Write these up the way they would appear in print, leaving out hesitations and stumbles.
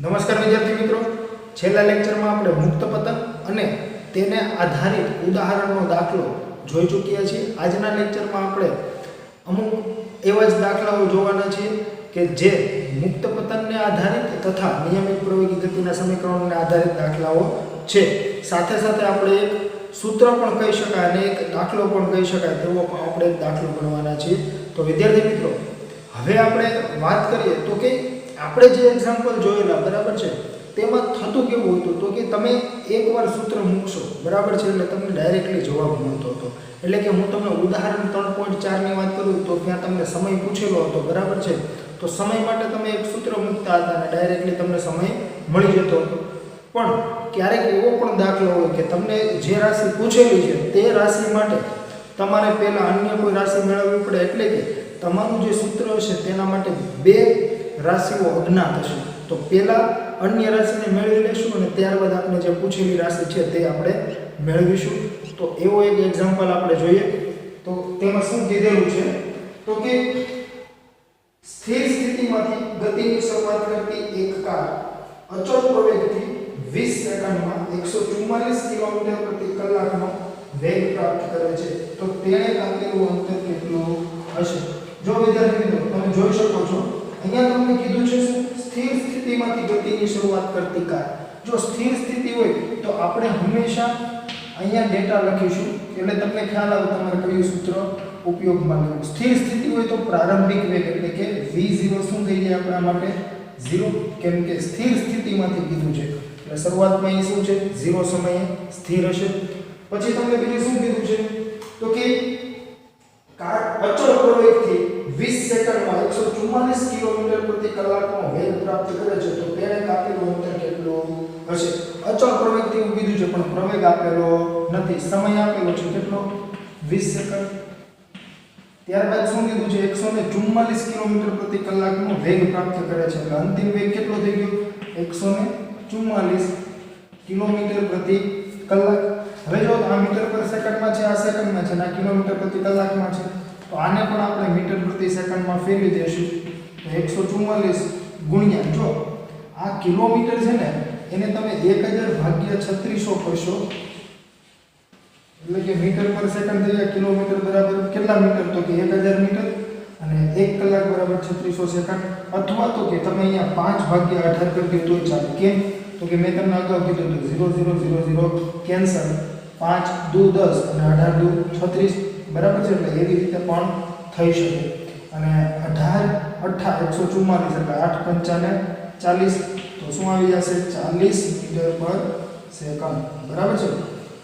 નમસ્કાર વિદ્યાર્થી મિત્રો, છેલ્લા લેક્ચરમાં આપણે મુક્ત પતન અને તેને આધારિત ઉદાહરણનો દાખલો જોઈ ચૂક્યા છીએ. આજના લેક્ચરમાં આપણે અમુક એવા જ દાખલાઓ જોવાના છીએ કે જે મુક્ત પતનને આધારિત તથા નિયમિત પ્રવેગી ગતિના સમીકરણોને આધારિત દાખલાઓ છે. સાથે સાથે આપણે એક સૂત્ર પણ કહી શકાય અને એક દાખલો પણ કહી શકાય તેવો આપણે એક દાખલો ગણવાના છીએ. તો વિદ્યાર્થી મિત્રો, હવે આપણે વાત કરીએ તો કે આપણે જે એક્ઝામ્પલ જોયેલા બરાબર છે તેમાં થતું કેવું હતું તો કે તમે એકવાર સૂત્ર મૂકશો બરાબર છે એટલે તમને ડાયરેક્ટલી જવાબ મળતો હતો. એટલે કે હું તમને ઉદાહરણ 3.4 ની વાત કરું તો ત્યાં તમને સમય પૂછેલો હતો બરાબર છે, તો સમય માટે તમે એક સૂત્ર મૂકતા હતા અને ડાયરેક્ટલી તમને સમય મળી જતો હતો. પણ ક્યારેક એવો પણ દાખલો હોય કે તમને જે રાશિ પૂછેલી છે તે રાશિ માટે તમારે પહેલાં અન્ય કોઈ રાશિ મેળવવી પડે, એટલે કે તમારું જે સૂત્ર હશે તેના માટે બે રાશિઓ અજ્ઞાત હશે. તો પહેલાં અન્ય રાશિને મેળવી લેશું અને ત્યારબાદ આપણે જે પૂછેલી રાશિ છે તે આપણે મેળવીશું. તો એવો એક એક્ઝામ્પલ આપણે જોઈએ. તો તેમાં શું કીધેલું છે તો કે સ્થિર સ્થિતિમાંથી ગતિની શરૂઆત કરતી એક કાર અચળ પ્રવેગથી 20 સેકન્ડમાં 144 કિલોમીટર પ્રતિ કલાકનો વેગ પ્રાપ્ત કરે છે. તો તેણે કાપેલું અંતર કેટલું હશે? જો વિદ્યાર્થી મિત્રો તમે જોઈ શકો છો, અહીંયા તમને કીધું છે શું? સ્થિર સ્થિતિમાંથી ગતિની શરૂઆત કરતી કાર. જો સ્થિર સ્થિતિ હોય તો આપણે હંમેશા અહીંયા ડેટા લખીશું એટલે તમને ખ્યાલ આવે તમારે કયું સૂત્ર ઉપયોગમાં લેવું. સ્થિર સ્થિતિ હોય તો પ્રારંભિક વેગ એટલે કે v0 શું થઈ જાય આપણા માટે? 0, કેમ કે સ્થિર સ્થિતિમાંથી કીધું છે એટલે શરૂઆતમાં અહીં શું છે? 0 સમયે સ્થિર હશે. પછી તમને બીજું શું કીધું છે તો કે કાર અચળ પ્રવેગથી 20 સેકન્ડમાં 144 કિલોમીટર પ્રતિ કલાકનો વેગ પ્રાપ્ત કરે છે. તો તેણે કાપેલું અંતર કેટલું હશે? અચળ પ્રવેગથી એવું કીધું છે પણ પ્રવેગ આપેલો નથી, સમય આપેલો છે કેટલો? 20 સેકન્ડ. ત્યારબાદ શું કીધું છે? 144 કિલોમીટર પ્રતિ કલાકનો વેગ પ્રાપ્ત કરે છે એટલે અંતિમ વેગ કેટલો થઈ ગયો? 144 કિલોમીટર પ્રતિ કલાક. હવે જો આ મીટર પર સેકન્ડમાં છે, આ સેકન્ડમાં છે, આ કિલોમીટર પ્રતિ કલાકમાં છે, તો આને પણ આપણે મીટર પ્રતિ સેકન્ડમાં ફેરવી દઈશું. તો 144 ગુણ્યા જો આ કિલોમીટર છે ને એને તમે 1000 ભાગ્યા 3600 કરશો એટલે કે મીટર પર સેકન્ડ થઈ જાય. કિલોમીટર બરાબર કેટલા મીટર? તો કે 1000 મીટર અને 1 કલાક બરાબર 3600 સેકન્ડ. અથવા તો કે તમે અહીંયા 5 ભાગ્યા 18 કરી દો તો ચાલે. કેમ? તો કે મેં તમને અગાઉ કીધું હતું 0 0 0 0 કેન્સલ, 5 2 10 અને 18 2 36 બરાબર છે એટલે એવી રીતે પણ થઈ શકે. અને 18 8 144 એટલે 8 5 40 તો શું આવી જશે? 40 મીટર પર સેકન્ડ બરાબર છે.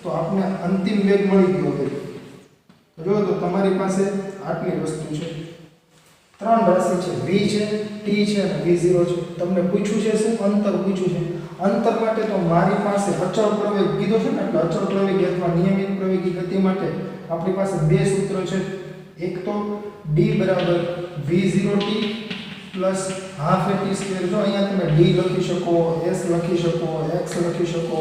તો આપણે અંતિમ વેગ મળી ગયો. હવે જો તો તમારી પાસે આટલી વસ્તુ છે, ત્રણ રાશિ છે, v છે, t છે અને v0 છે. તમને પૂછ્યું છે શું? અંતર પૂછ્યું છે. અંતર માટે તો મારી પાસે અચળ પ્રવેગ કીધો છે ને એટલે અચળ પ્રવેગી અથવા નિયમિત પ્રવેગી ગતિ માટે આપણી પાસે બે સૂત્ર છે. એક તો d બરાબર v0t plus half at square. જો અહીંયા તમે d લખી શકો, s લખી શકો, x લખી શકો,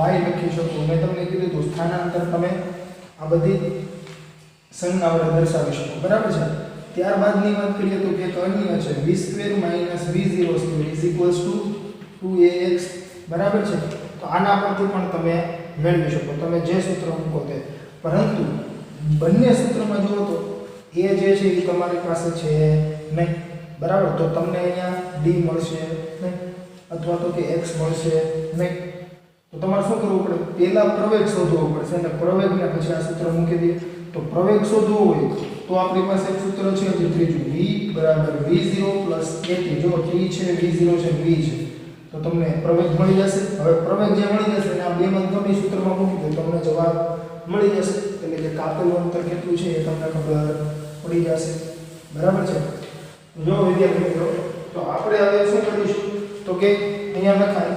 y લખી શકો. મેં તમને કીધું તો સ્થાનાંતર તમે આ બધી સંજ્ઞા વડે દર્શાવી શકો બરાબર છે. ત્યારબાદની વાત કરીએ તો કે એક અન્ય છે v square minus v0 square is equals to 2ax બરાબર છે. તો આના પરથી પણ તમે મેળવી શકો તમે જે સૂત્ર મૂકો તે. પરંતુ બંને સૂત્રમાં જુઓ તો a જે છે એ તમારી પાસે છે નહીં બરાબર. તો તમને અહીંયા d મળશે નહીં અથવા તો કે x મળશે નહીં. તો તમારે શું કરવું પડે? પહેલા પ્રવેગ શોધવો પડશે અને પ્રવેગને પછી આ સૂત્ર મૂકી દઈએ. તો પ્રવેગ શોધવો હોય તો આપણી પાસે એક સૂત્ર છે જે ત્રીજું v બરાબર v0 પ્લસ at. જો t છે, v0 છે, v છે તો તમને પ્રવેગ મળી જશે. હવે પ્રવેગ જે મળી જશે એને આ બેમાં ગમે સૂત્રમાં મૂકી દો તમને જવાબ મળી જશે. એટલે કે કાપેલું અંતર કેટલું છે એ તમને ખબર પડી જશે બરાબર છે. જો વિદ્યાર્થી મિત્રો, તો આપણે હવે શું કરીશું તો કે અહીંયા લખાય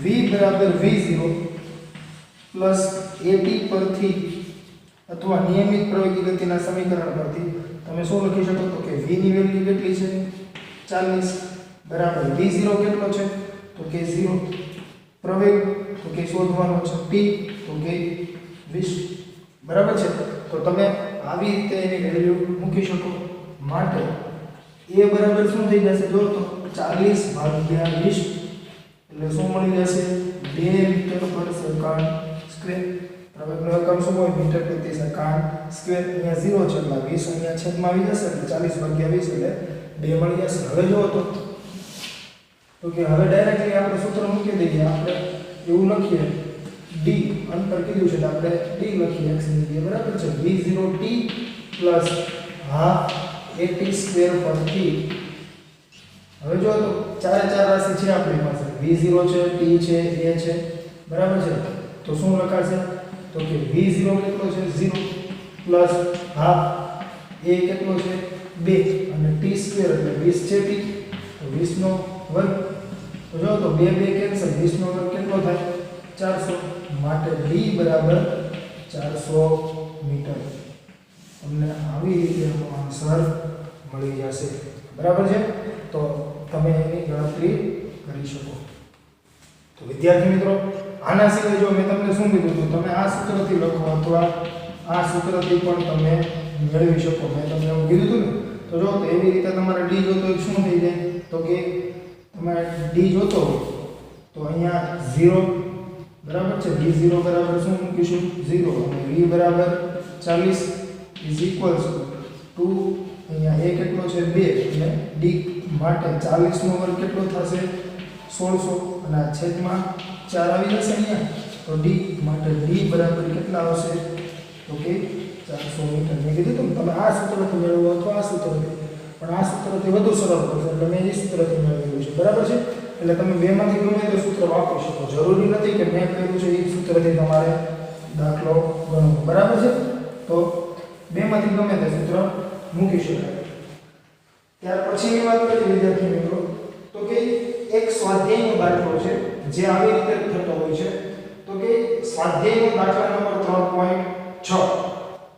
v બરાબર v0 પ્લસ at પરથી અથવા નિયમિત પ્રવેગી ગતિના સમીકરણ પરથી તમે શું લખી શકો તો કે v ની વેલ્યુ કેટલી છે? 40 બરાબર v0 કેટલો છે તો કે 0, પ્રવેગ તો કે શોધવાનો છે t તો કે 20 બરાબર છે. તો તમે આવી રીતે એની વેલ્યુ મૂકી શકો. માટે a બરાબર શું થઈ જશે? જો તો 40 ભાગ્યા 20 એટલે શું મળી જશે 2 મીટર પર સેકન્ડ સ્ક્વેર પ્રવેગનો એકમ શું હોય મીટર પ્રતિ સેકન્ડ સ્ક્વેર અહીંયા 0 છે એટલે 20 અહીંયા છેદમાં આવી જશે એટલે 40 ભાગ્યા 20 એટલે 2 મળી જશે હવે જો તો કે હવે ડાયરેક્ટલી આપણે સૂત્ર મૂકી દઈએ આપણે એવું લખીએ d અંતર કીધું છે એટલે આપણે d લખીએ x ની જગ્યાએ બરાબર છે v0t plus half at square પરથી હવે જો તો ચારે ચાર રાશિ છે આપણી પાસે v0 છે t છે a છે બરાબર છે તો શું લખાશે તો કે v0 કેટલો છે 0 પ્લસ હાફ a કેટલો છે 2 અને t સ્ક્વેર એટલે 20 છે t તો 20 નો વર્ગ તો જો તો 2 2 કેન્સલ 20 નો વર્ગ કેટલો થાય 400 માટે d બરાબર 400 મીટર તમને આવી રીતે આન્સર મળી જશે બરાબર છે તો તમે એની ગણતરી કરી શકો તો વિદ્યાર્થી મિત્રો આના સિવાય જો મેં તમને શું કીધું તો તમે આ સૂત્રથી લખો અથવા આ સૂત્રથી પણ તમે મેળવી શકો મેં તમને એવું કીધું હતું ને તો જો તો એવી રીતે તમારે d જોતો હોય શું થઈ જાય તો કે તમારે d જોતો હોય તો અહીંયા 0 બરાબર છે d0 બરાબર શું મૂકીશું 0 અને v બરાબર 40 ઇઝ ઇક્વલ્સ ટુ અહીંયા a કેટલો છે 2 અને d માટે 40 નો વર્ગ કેટલો થશે 1600 અને આ છેદમાં 4 આવી જશે અહીંયા તો d માટે d બરાબર કેટલા આવશે તો કે 400 મીટર મેં કીધું તો તમે આ સૂત્રથી મેળવો અથવા આ સૂત્રથી પણ આ સૂત્રથી વધુ સરળ પડશે એટલે મેં એ સૂત્રથી મેળવેલું છે બરાબર છે એટલે તમે બેમાંથી ગમે તે સૂત્ર વાપરી શકો જરૂરી નથી કે મેં કહ્યું છે એ સૂત્રથી તમારે દાખલો ગણવો બરાબર છે તો બેમાંથી ગમે તે સૂત્ર મૂકી શકાય ત્યાર પછીની વાત કરીએ વિદ્યાર્થી મિત્રો તો કે એક સ્વાધ્યાયનો દાખલો છે જે આવી રીતે થતો હોય છે તો કે સ્વાધ્યાયનો દાખલા નંબર 3.6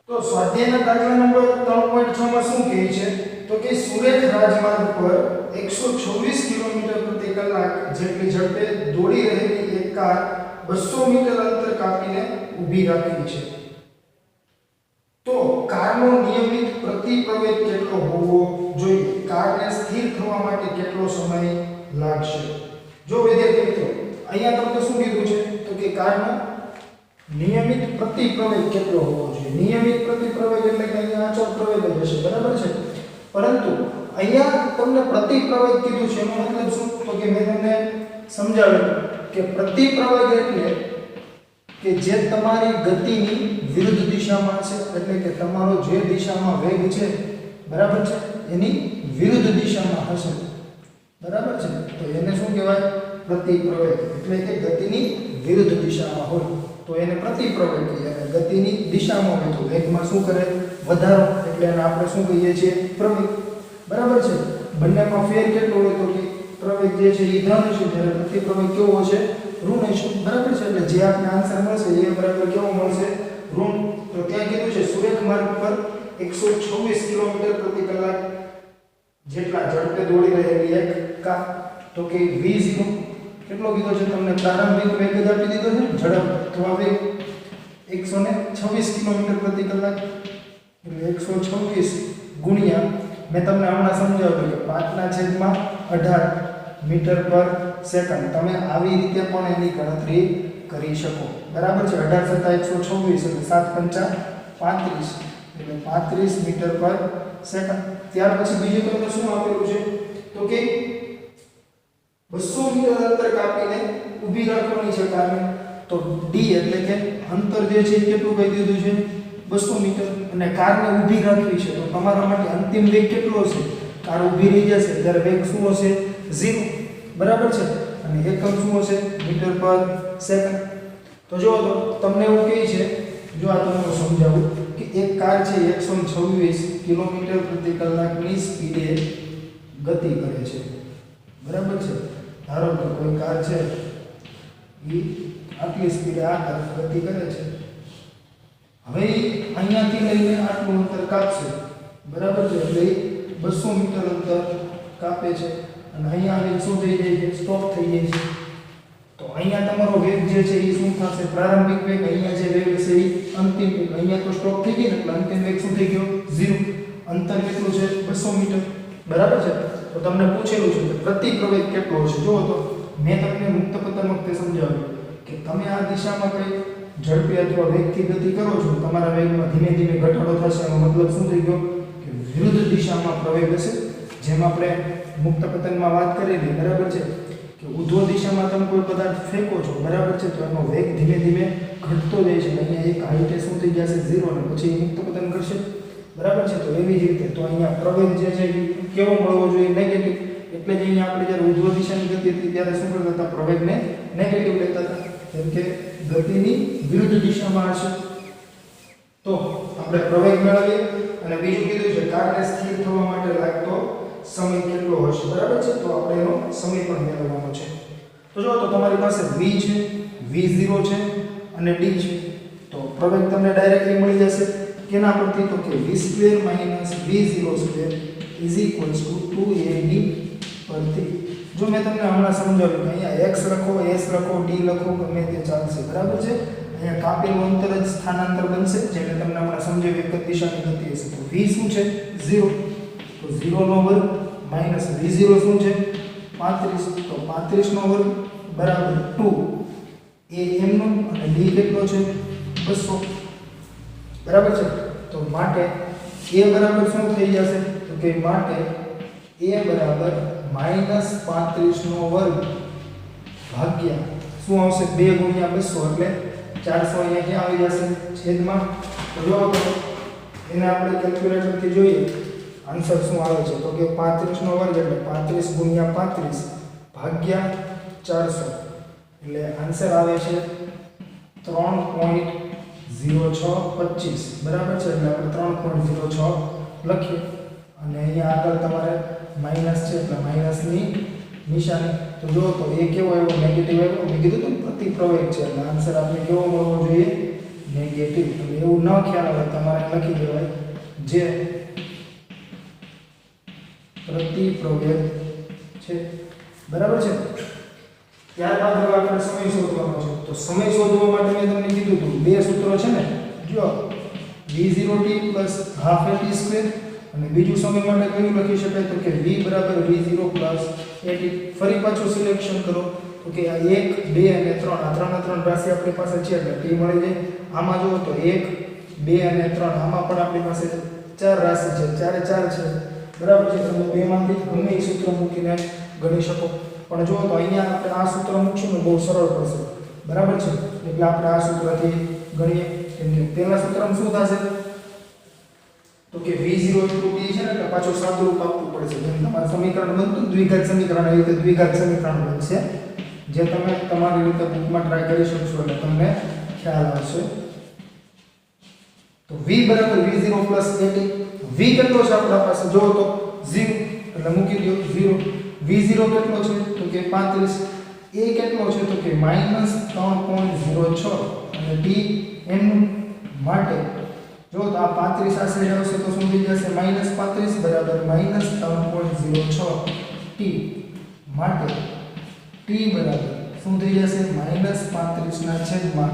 તો સ્વાધ્યાયના દાખલા નંબર 3.6 માં શું કહે છે તો કે સુરેખ રાજમાર્ગ પર 126 કિલોમીટર પ્રતિ કલાક જેટલી ઝડપે દોડી રહેલી એક કાર 200 મીટર અંતર કાપીને ઊભી રાખી છે તો કારનો નિયમિત પ્રતિ પ્રવેગ કેટલો હોવો જોઈએ કારને સ્થિર થવા માટે કેટલો સમય લાગશે જો વિદ્યાર્થી મિત્રો અહીંયા તમને શું કીધું છે તો કે કારનો નિયમિત પ્રતિ પ્રવેગ કેટલો હોવો જોઈએ નિયમિત પ્રતિ પ્રવેગ એટલે કે અહીંયા અચળ પ્રવેગ જ હશે બરાબર છે પરંતુ અહીંયા તમને પ્રતિ પ્રવેગ કીધું છે એનો મતલબ શું તો કે મેં તમને સમજાવ્યું કે પ્રતિ પ્રવેગ એટલે કે જે તમારી ગતિની વિરુદ્ધ દિશામાં છે એટલે કે તમારો જે દિશામાં વેગ છે બરાબર છે એની વિરુદ્ધ દિશામાં હશે બરાબર છે તો એને શું કહેવાય પ્રતિ પ્રવેગ એટલે કે ગતિની વિરુદ્ધ દિશામાં હોય તો એને પ્રતિ પ્રવેગ કહીએ અને ગતિની દિશામાં હોય તો વેગમાં શું કરે વધારો એટલે એને આપણે શું કહીએ છીએ પ્રવેગ બરાબર છે બંનેમાં ફેર કેટલો હોય તો કે પ્રવેગ જે છે એ ધન છે જ્યારે પ્રતિ પ્રવેગ કેવો છે ઋણ છે બરાબર છે એટલે જે આપણે આન્સર મળશે એ બરાબર કેવો મળશે ઋણ તો ત્યાં કીધું છે સુરેખ માર્ગ પર 126 કિલોમીટર પ્રતિ કલાક જેટલા ઝડપે દોડી રહેલી એક કાર તો કે v0 કેટલો કીધો છે તમને પ્રારંભિક વેગ જ આપી દીધો છે ઝડપ અથવા વેગ 126 કિલોમીટર પ્રતિ કલાક એટલે 126 ગુણ્યા મેં તમને હમણાં સમજાવ્યું કે 5/18 મીટર પર સેકન્ડ તમે આવી રીતે પણ એની ગણતરી કરી શકો બરાબર છે 18 + 126 એટલે 7 × 5 = 35 એટલે 35 મીટર પર સેકન્ડ ત્યાર પછી બીજું તમને શું આપેલું છે તો કે 200 મીટર અંતર કાપીને ઊભી રાખવાની છે કારને તો d એટલે કે અંતર જે છે એ કેટલું કહી દીધું છે 200 મીટર અને કારને ઊભી રાખવી છે તો તમારા માટે અંતિમ વેગ કેટલો હશે કાર ઊભી રહી જશે ત્યારે વેગ શું હશે 0 બરાબર છે અને એકમ શું હશે મીટર પર સેકન્ડ તો જો તો તમને એવું કહે છે જો આ તમને સમજાવું કે એક કાર છે 126 કિલોમીટર પ્રતિ કલાકની સ્પીડે ગતિ કરે છે બરાબર છે ધારો કે કોઈ કાર છે એ આટલી સ્પીડે આ તરફ ગતિ કરે છે હવે અહીંયાથી લઈને આટલું અંતર કાપશે બરાબર છે એટલે 200 મીટર અંતર કાપે છે અને અહીંયા વેગ શું થઈ જાય છે સ્ટોપ થઈ જાય છે તો અહીંયા તમારો વેગ જે છે એ શું થશે પ્રારંભિક વેગ અહીંયા જે વેગ છે એ અંતિમ વેગ અહીંયા તો સ્ટોપ થઈ ગઈ ને એટલે અંતિમ વેગ શું થઈ ગયો 0 અંતર કેટલું છે 200 મીટર બરાબર છે તો તમને પૂછેલું છે કે પ્રતિ પ્રવેગ કેટલો હશે. જુઓ તો મેં તમને મુક્ત પતન વખતે સમજાવ્યું કે તમે આ દિશામાં કઈ ઝડપી અથવા વેગથી ગતિ કરો છો, તમારા વેગમાં ધીમે ધીમે ઘટાડો થશે. એનો મતલબ શું થઈ ગયો કે વિરુદ્ધ દિશામાં પ્રવેગ હશે. જેમ આપણે મુક્ત પતનમાં વાત કરેલી, બરાબર છે, કે ઉધ્વ દિશામાં તમે કોઈ પદાર્થ ફેંકો છો, બરાબર છે, તો એનો વેગ ધીમે ધીમે ઘટતો જાય છે. અહીંયા એક હાઈટે શું થઈ જશે 0 અને પછી મુક્ત પતન કરશે, બરાબર છે. તો એવી જ રીતે તો અહીંયા પ્રવેગ જે છે એ કેવો મળવો જોઈએ? નેગેટિવ. એટલે જ અહીંયા આપણે જ્યારે ઉધ્વ દિશાની ગતિ હતી ત્યારે શું કરતા હતા? પ્રવેગને નેગેટિવ લેતા હતા, જેમ કે ગતિની વિરુદ્ધ દિશામાં હશે. તો આપણે પ્રવેગ મેળવીએ અને બીજું કીધું છે કારને સ્થિર થવા માટે લાગતો સમય કેટલો હશે, બરાબર છે. તો આપણે એનો સમય પણ મેળવવાનો છે. તો જો તો તમારી પાસે v છે, v0 છે અને d છે. તો પ્રવેગ તમને ડાયરેક્ટલી મળી જશે કેના પરથી? તો કે v2 - v02 = 2ab પરથી. જો મેં તમને હમણાં સમજાવ્યું કે અહીંયા x લખો, s લખો, d લખો, ગમે તે ચાલશે, બરાબર છે. અહીંયા કાપેલું અંતર જ સ્થાનાંતર બનશે, જેને તમને હમણાં સમજાવ્યું એક જ દિશાની ગતિ હશે. તો v શું છે? 0. તો 0 નો વર્ગ માઈનસ v0 શું છે? 35. તો 35 નો વર્ગ બરાબર 2 a એમનો અને d કેટલો છે? 200, બરાબર છે. તો માટે a બરાબર શું થઈ જશે? તો કે માટે a બરાબર -35 નો વર્ગ ભાગ્યા શું આવશે? 2 × 200 એટલે 400 અહીંયા ક્યાં આવી જશે? છેદમાં. તો જો તો એને આપણે કેલ્ક્યુલેટરથી જોઈએ આન્સર શું આવે છે. તો કે 35 નો વર્ગ એટલે 35 × 35 ભાગ્યા 400 એટલે આન્સર આવે છે 3.0625, બરાબર છે. એટલે આપણે 3.06 લખીએ અને અહીંયા આગળ તમારે માઈનસ છે એટલે માઈનસની નિશાની. તો જો તો એ કેવો આવ્યો? નેગેટિવ આવ્યો. મેં કીધું તો પ્રતિ પ્રવેગ છે એટલે આન્સર આપણે કેવો મળવો જોઈએ? નેગેટિવ. એટલે એવું ન ખ્યાલ આવે તમારે લખી દેવાય જે પ્રતિ પ્રવેગ છે, બરાબર છે. ત્યારબાદ હવે આપણે સમય શોધવાનો છે. તો સમય શોધવા માટે મેં તમને કીધું હતું બે સૂત્રો છે ને, જો v0t + ½ at² અને બીજું સમય માટે કયું લખી શકાય? તો કે v બરાબર v0 + at. ફરી પાછું સિલેક્શન કરો તો કે આ 1, 2 અને 3 આ 3 રાશિ આપણી પાસે છે એટલે t મળી જાય. આમાં જો તો 1, 2 અને 3 આમાં પણ આપણી પાસે 4 રાશિ છે, 4 એ 4 છે, બરાબર છે. તમે બેમાંથી ગમે એ સૂત્ર મૂકીને ગણી શકો. પણ જો તો અહીંયા આપણે આ સૂત્ર મૂકશું ને બહુ સરળ પડશે, બરાબર છે. એટલે આપણે આ સૂત્રથી ગણીએ. પહેલા સૂત્રમાં શું થશે? તો કે v0 × t છે ને એટલે પાછું સાદુરૂપ આપવું પડશે. જેમ તમારું સમીકરણ બનતું દ્વિઘાત સમીકરણ, એ રીતે દ્વિઘાત સમીકરણ બનશે, જે તમે તમારી રીતે બુકમાં ટ્રાય કરી શકશો એટલે તમને ખ્યાલ આવશે. તો v બરાબર v0 + at. v કેટલો છે આપણા પાસે? જો તો 0 એટલે મૂકી દો 0. v0 કેટલો છે? તો કે 35. a કેટલો છે? તો કે -3.06 અને t એનું માટે જો તો આ 35 આ સાઈડ આવશે તો શું થઈ જશે? -35 બરાબર -3.06 t માટે t બરાબર શું થઈ જશે? -35 ના છેદમાં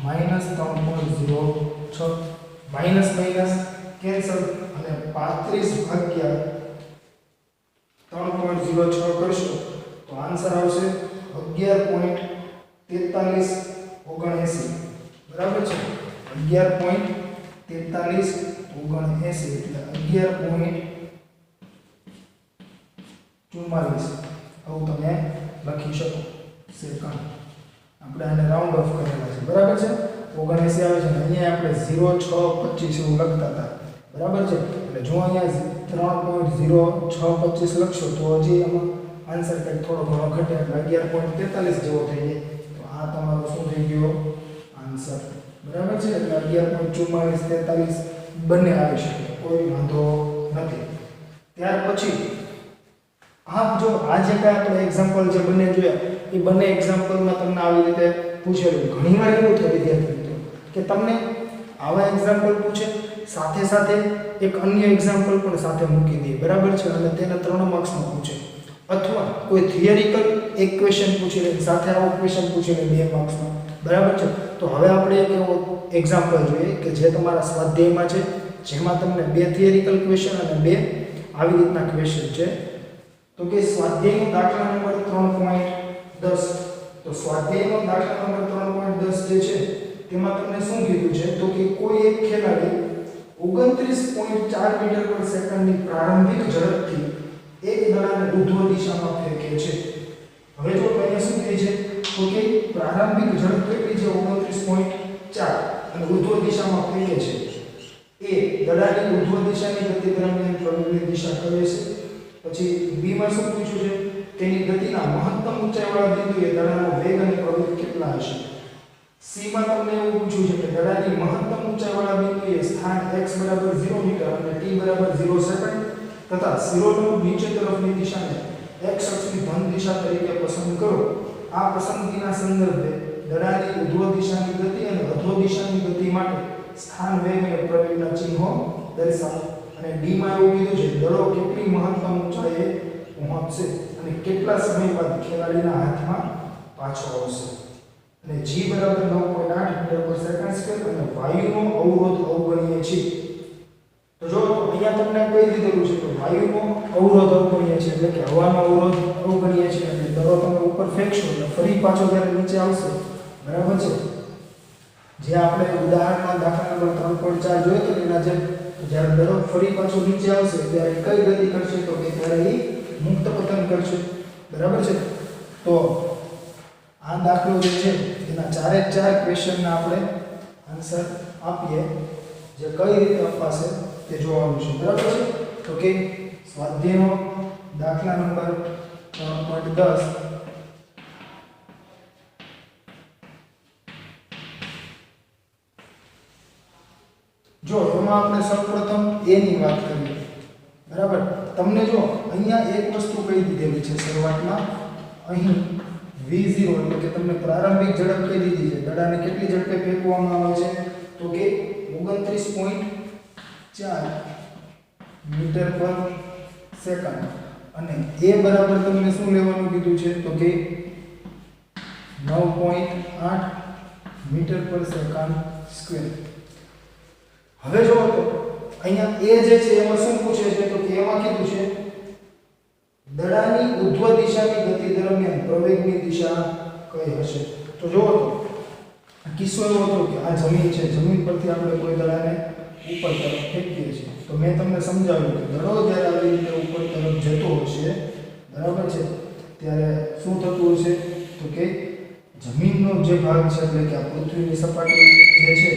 -3.06 માઈનસ માઈનસ કેન્સલ અને 35 ભાગ્યા 3.06 કરશો તો આન્સર આવશે 11.4379, બરાબર છે. 11.4379 એટલે 11.44 આવું તમે લખી શકો સેકન્ડ. આપણે આને રાઉન્ડ ઓફ કરેલા છે, બરાબર છે. 79 આવે છે ને અહીંયા આપણે 0625 એવું લખતા હતા, બરાબર છે. એટલે જો અહીંયા 3.0625 લખશો તો હજી આમાં આન્સર કંઈક થોડો ઘણો ઘટે એટલે 11.43 જેવો થઈ જાય. તો આ તમારો શું થઈ ગયો? આન્સર, બરાબર છે. એટલે 11.4443 બંને આવી શકે, કોઈ વાંધો નથી. ત્યાર પછી આ જો આ જે કાંઈ આપણે એક્ઝામ્પલ જે બંને જોયા એ બંને એક્ઝામ્પલમાં તમને આવી રીતે પૂછેલું. ઘણીવાર એવું થાય વિદ્યાર્થી મિત્રો કે તમને આવા એક્ઝામ્પલ પૂછે સાથે સાથે એક અન્ય એક્ઝામ્પલ પણ સાથે મૂકી દે, બરાબર છે, અને તેને 3 માર્ક્સમાં પૂછે. અથવા કોઈ થિયરિકલ એક ક્વેશ્ચન પૂછી લે સાથે આવો ક્વેશ્ચન પૂછી લે 2 માર્ક્સમાં, બરાબર છે. તો હવે આપણે એક એવો એક્ઝામ્પલ જોઈએ કે જે તમારા સ્વાધ્યાયમાં છે, જેમાં તમને 2 થિયરિકલ ક્વેશ્ચન અને 2 આવી રીતના ક્વેશ્ચન છે તો કે સ્વાધ્યાયનો દાખલા નંબર 3.10 તો સ્વાધ્યાયનો દાખલા નંબર 3.10 જે છે તેમાં તમને શું કીધું છે તો કે કોઈ એક ખેલાડી 29.4 મીટર પર સેકન્ડની પ્રારંભિક ઝડપથી એક દડાને ઉર્ધ્વ દિશામાં ફેંકે છે. હવે જો અહીંયા શું કહે છે તો કે પ્રારંભિક ઝડપ કેટલી છે 29.4 અને ઉર્ધ્વ દિશામાં ફેંકે છે. એ દડાની ઉર્ધ્વ દિશાની ગતિ દરમિયાન પ્રવેગની દિશા કઈ હશે. પછી બી માં શું પૂછ્યું છે તેની ગતિના મહત્તમ ઊંચાઈવાળા બિંદુએ દડાનો વેગ અને પ્રવેગ કેટલા હશે. સી માં તમને એવું પૂછ્યું છે કે દડાની મહત્તમ ઊંચાઈવાળા બિંદુએ સ્થાન x 0 મીટર અને t 0 સેકન્ડ તથા શિરોબિંદુ નીચે તરફની દિશાને x અક્ષની ધન દિશા તરીકે પસંદ કરો. આ પસંદગીના સંદર્ભે દડાની ઉર્ધ્વ દિશાની ગતિ અને અધો દિશાની ગતિ માટે સ્થાન વેગ અને પ્રવેગના ચિહ્નો દર્શાવો. અને ડી માં એવું કીધું છે દડો કેટલી મહત્તમ ઊંચાઈએ પહોંચશે અને કેટલા સમય બાદ ખેલાડીના હાથમાં પાછો આવશે. અને g 9.8 મીટર પર સેકન્ડ સ્ક્વેર અને વાયુનો અવરોધ અવગણીએ છીએ. તો જો અહીંયા તમને કહી દીધેલું છે કે વાયુનો અવરોધ અવગણીએ છીએ એટલે કે હવાનો અવરોધ અવગણીએ છીએ અને દડો તમે ઉપર ફેંકશો એટલે ફરી પાછો જ્યારે નીચે આવશે બરાબર છે. જે આપણે ઉદાહરણમાં દાખલા નંબર 3.4 જોયો તો એના જેમ જ્યારે દડો ફરી પાછો નીચે આવશે ત્યારે કઈ ગતિ કરશે તો કે ત્યારે એ મુક્ત પતન કરશે બરાબર છે. તો આ દાખલો જે છે એના ચારે ચાર ક્વેશ્ચનના આપણે આન્સર આપીએ જે કઈ રીતે અપાશે તે જોવાનું છે બરાબર છે. તો કે સ્વાધ્યાયનો દાખલા નંબર 3.10 જો એમાં આપણે સૌપ્રથમ a ની વાત કરીએ બરાબર. તમને જો અહીંયા એક વસ્તુ કહી દીધેલી છે શરૂઆતમાં અહીં v0 એટલે કે તમને પ્રારંભિક ઝડપ કહી દીધી છે. દડાને કેટલી ઝડપે ફેંકવામાં આવે છે તો કે 29.4 મીટર પર સેકન્ડ અને a બરાબર તમને શું લેવાનું કીધું છે તો કે 9.8 મીટર પર સેકન્ડ સ્ક્વેર. હવે જો તો અહીંયા a જે છે એમાં શું પૂછે છે તો કે એમાં કીધું છે દડાની ઉર્ધ્વ દિશાની ગતિ દરમિયાન પ્રવેગની દિશા કઈ હશે. તો જો તો કિસ્સો એવો હતો કે આ જમીન છે, જમીન પરથી આપણે કોઈ દડાને ઉપર તરફ ફેંકીએ છીએ. તો મેં તમને સમજાવ્યું કે દડો જ્યારે આવી રીતે ઉપર તરફ જતો હશે બરાબર છે ત્યારે શું થતું હશે તો કે જમીનનો જે ભાગ છે એટલે કે આ પૃથ્વીની સપાટી જે છે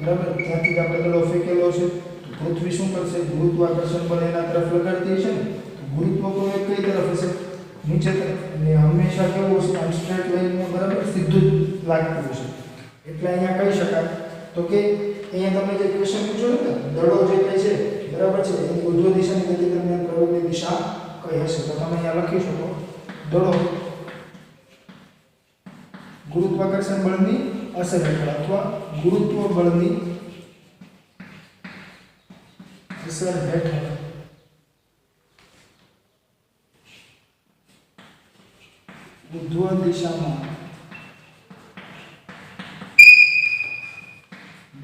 બરાબર ત્યાંથી આપણે દડો ફેંકેલો છે તો પૃથ્વી શું કરશે ગુરુત્વાકર્ષણ બળ એના તરફ લગાડતી છે ને તો ગુરુત્વ બળ કઈ તરફ હશે નીચે તરફ અને હંમેશા કેવું હશે આમ સ્ટ્રેટ લાઈનમાં બરાબર સીધું જ લાગતું હશે. એટલે અહીંયા કહી શકાય તો કે અહીંયા તમે જે ક્વેશ્ચન પૂછ્યો ને દડો જે કહે છે બરાબર છે એની ઉર્ધ્વ દિશાની ગતિ દરમિયાન પ્રવેગની દિશા કઈ હશે. તો તમે અહીંયા લખી શકો દડો ગુરુત્વાકર્ષણ બળની અસર હેઠળ અથવા ગુરુત્વ બળની અસર હેઠળ ઉર્ધ્વ દિશામાં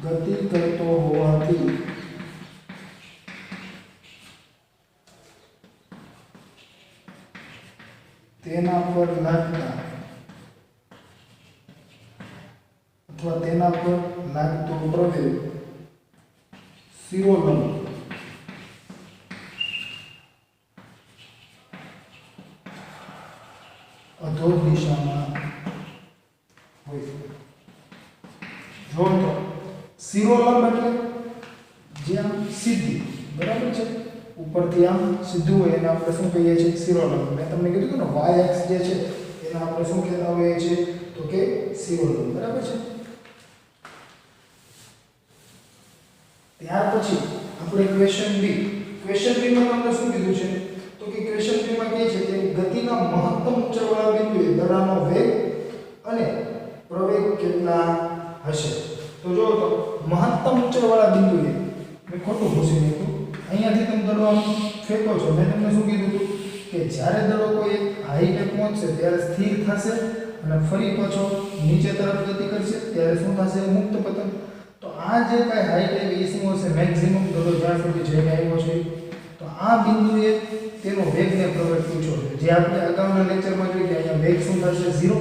ગતિ કરતો હોવાથી તેના પર લાગતા અથવા તેના પર લાગતો પ્રવેગ શિરોલંબ અધો દિશામાં હોય. જો તો શિરોલંબ એટલે જે આમ સીધી બરાબર છે ઉપરથી આમ સીધું હોય એને આપણે શું કહીએ છીએ શિરોલંબ. મેં તમને કીધું કે ને y અક્ષ જે છે એને આપણે શું કહેતા હોઈએ છીએ તો કે શિરોલંબ બરાબર છે. ત્યાર પછી આપણે ક્વેશ્ચન બી માં તમને શું કીધું છે તો કે ક્વેશ્ચન બી માં કહે છે કે ગતિના મહત્તમ ઊંચાઈવાળા બિંદુએ દડાનો વેગ અને પ્રવેગ કેટલા હશે. તો જો તો મહત્તમ ઊંચાઈવાળા બિંદુએ મેં ખોટું પૂછી નાખ્યું. અહીંયાથી તમે દડો આમ ફેંકો છો મેં તમને શું કીધું હતું કે જ્યારે દડો કોઈ એક હાઈટે પહોંચશે ત્યારે સ્થિર થશે અને ફરી પાછો નીચે તરફ ગતિ કરશે ત્યારે શું થશે મુક્ત પતન. તો આ જે કાંઈ હાઈટ આવી એ શું હશે મેક્સિમમ દડો જ્યાં સુધી જઈને આવ્યો છે તો આ બિંદુએ તેનો વેગને પ્રવેગ પૂછ્યો છે. જે આપણે અગાઉના લેક્ચરમાં જોયું કે અહીંયા વેગ શું થશે 0,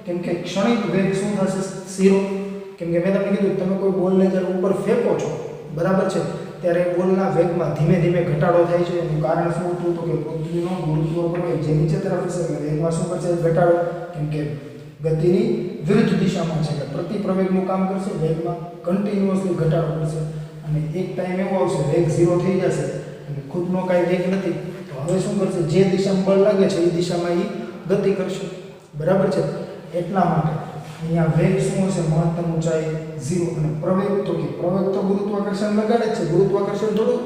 કેમ કે ક્ષણિક વેગ શું થશે 0, કેમ કે મેં તમને કીધું તમે કોઈ બોલને જ્યારે ઉપર ફેંકો છો બરાબર છે ત્યારે બોલના વેગમાં ધીમે ધીમે ઘટાડો થાય છે. એનું કારણ શું હતું તો કે પૃથ્વીનો ગુરુત્વ પ્રવેગ જે નીચે તરફ હશે એટલે વેગમાં શું કરશે ઘટાડો, કેમ કે ગતિની વિરુદ્ધ દિશામાં છે એટલે પ્રતિ પ્રવેગનું કામ કરશે, વેગમાં કન્ટિન્યુઅસલી ઘટાડો કરશે અને એક ટાઈમ એવો આવશે વેગ 0 થઈ જશે અને ખુદનો કાંઈ વેગ નથી તો હવે શું કરશે જે દિશામાં બળ લાગે છે એ દિશામાં એ ગતિ કરશે બરાબર છે. એટલા માટે અહીંયા વેગ શું હશે મહત્તમ ઊંચાઈ 0 અને પ્રવેગ તો કે પ્રવેગ તો ગુરુત્વાકર્ષણ લગાડે જ છે, ગુરુત્વાકર્ષણ થોડું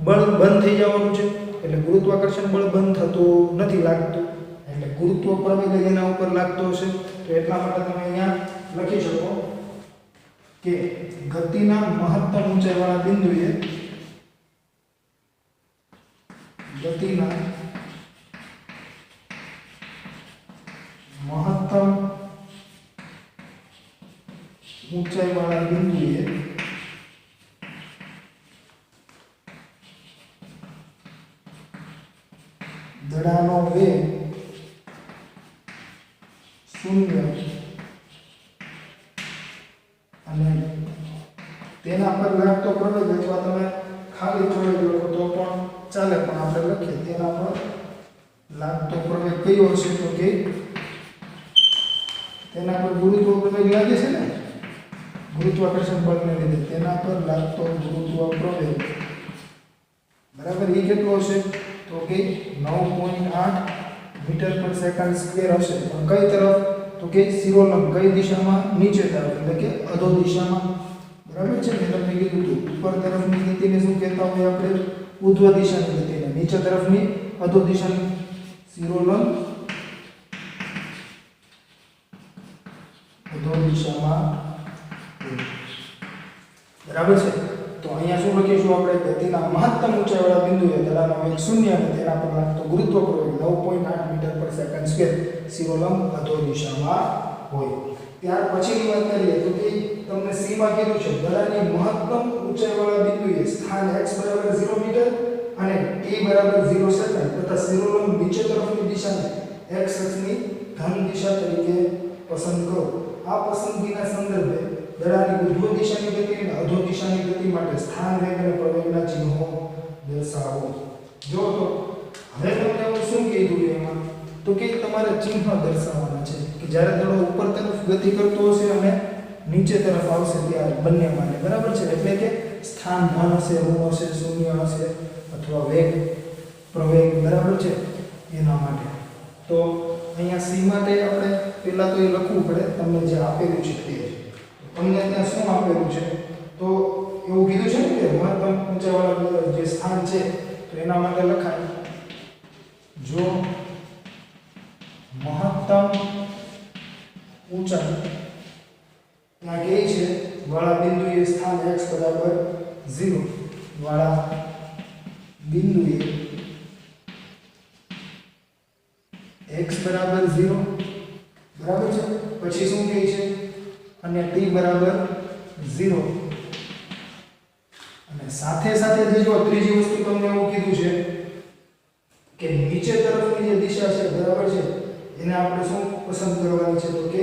બળ બંધ થઈ જવાનું છે એટલે ગુરુત્વાકર્ષણ બળ બંધ થતું નથી લાગતું એટલે ગુરુત્વ પ્રવેગ એના ઉપર લાગતો હશે તો એટલા માટે તમે અહીંયા લખી શકો કે ગતિના મહત્તમ ઊંચાઈવાળા બિંદુએ ગતિના મહત્તમ ઊંચાઈવાળા બિંદુએ દડાનો વેગ 0 અને તેના પર લાગતો પ્રવેગ અથવા તમે ખાલી પ્રવેગ લખો તો પણ ચાલે પણ આપણે લખીએ તેના પર લાગતો પ્રવેગ કયો હશે તો કે તેના પર ગુરુત્વ પ્રવેગ લાગે છે ને ગુરુત્વાકર્ષણ બળને લીધે તેના પર લાગતો ગુરુત્વ પ્રવેગ બરાબર એ કેટલો હશે તો કે 9.8 મીટર પર સેકન્ડ સ્ક્વેર હશે પણ કઈ તરફ તો કે શિરોલંબ કઈ દિશામાં નીચે તરફ એટલે કે અધો દિશામાં બરાબર છે. મેં તમને કીધું હતું ઉપર તરફની ગતિને શું કહેતા હોય આપણે ઉર્ધ્વ દિશાની ગતિને, નીચે તરફની અધો દિશાની શિરોલંબ અધો દિશામાં બરાબર છે. તો અહીંયા શું લખીશું આપણે ગતિના મહત્તમ ઊંચાઈવાળા બિંદુએ દડાનો વેગ 0 અને તેના પર લાગતો ગુરુત્વ પ્રવેગ 9.8 મીટર પર સેકન્ડ સ્ક્વેર શિરોલંબ અધો દિશામાં હોય. ત્યાર પછીની વાત કરીએ તો કે તમને સી માં કીધું છે દડાની મહત્તમ ઊંચાઈવાળા બિંદુએ સ્થાન x 0 મીટર અને t 0 સેકન્ડ તથા શિરોલંબ નીચે તરફની દિશાને x અક્ષની ધન દિશા તરીકે પસંદ કરો. આ પસંદગીના સંદર્ભે દડાની ઉર્ધ્વ દિશાની ગતિ અને અધો દિશાની ગતિ માટે સ્થાન વેગ અને પ્રવેગના ચિહ્નો દર્શાવો. જો તો હવે તમને હું શું કીધું એમાં તો કે તમારે ચિહ્ન દર્શાવવાના છે કે જ્યારે દડો ઉપર તરફ ગતિ કરતો હશે અને નીચે તરફ આવશે ત્યારે બંને માટે બરાબર છે. એટલે કે સ્થાન ધન હશે, ઋણ હશે, શૂન્ય હશે અથવા વેગ પ્રવેગ બરાબર છે એના માટે. તો અહીંયા સી માટે આપણે પહેલા તો એ લખવું પડે તમને જે આપેલું છે તે તમને ત્યાં શું આપેલું છે તો એવું કીધું છે ને કે મહત્તમ ઊંચાઈવાળા જે સ્થાન છે તો એના માટે લખાય જો મહત્તમ ઊંચાઈ ત્યાં કે છે વાળા બિંદુએ સ્થાન x 0 વાળા બિંદુએ x 0 બરાબર છે. પછી શું કહે છે અને t 0 અને સાથે સાથે જે જો ત્રીજી વસ્તુ તમને એવું કીધું છે કે નીચે તરફની જે દિશા છે બરાબર છે એને આપણે શું પસંદ કરવાની છે તો કે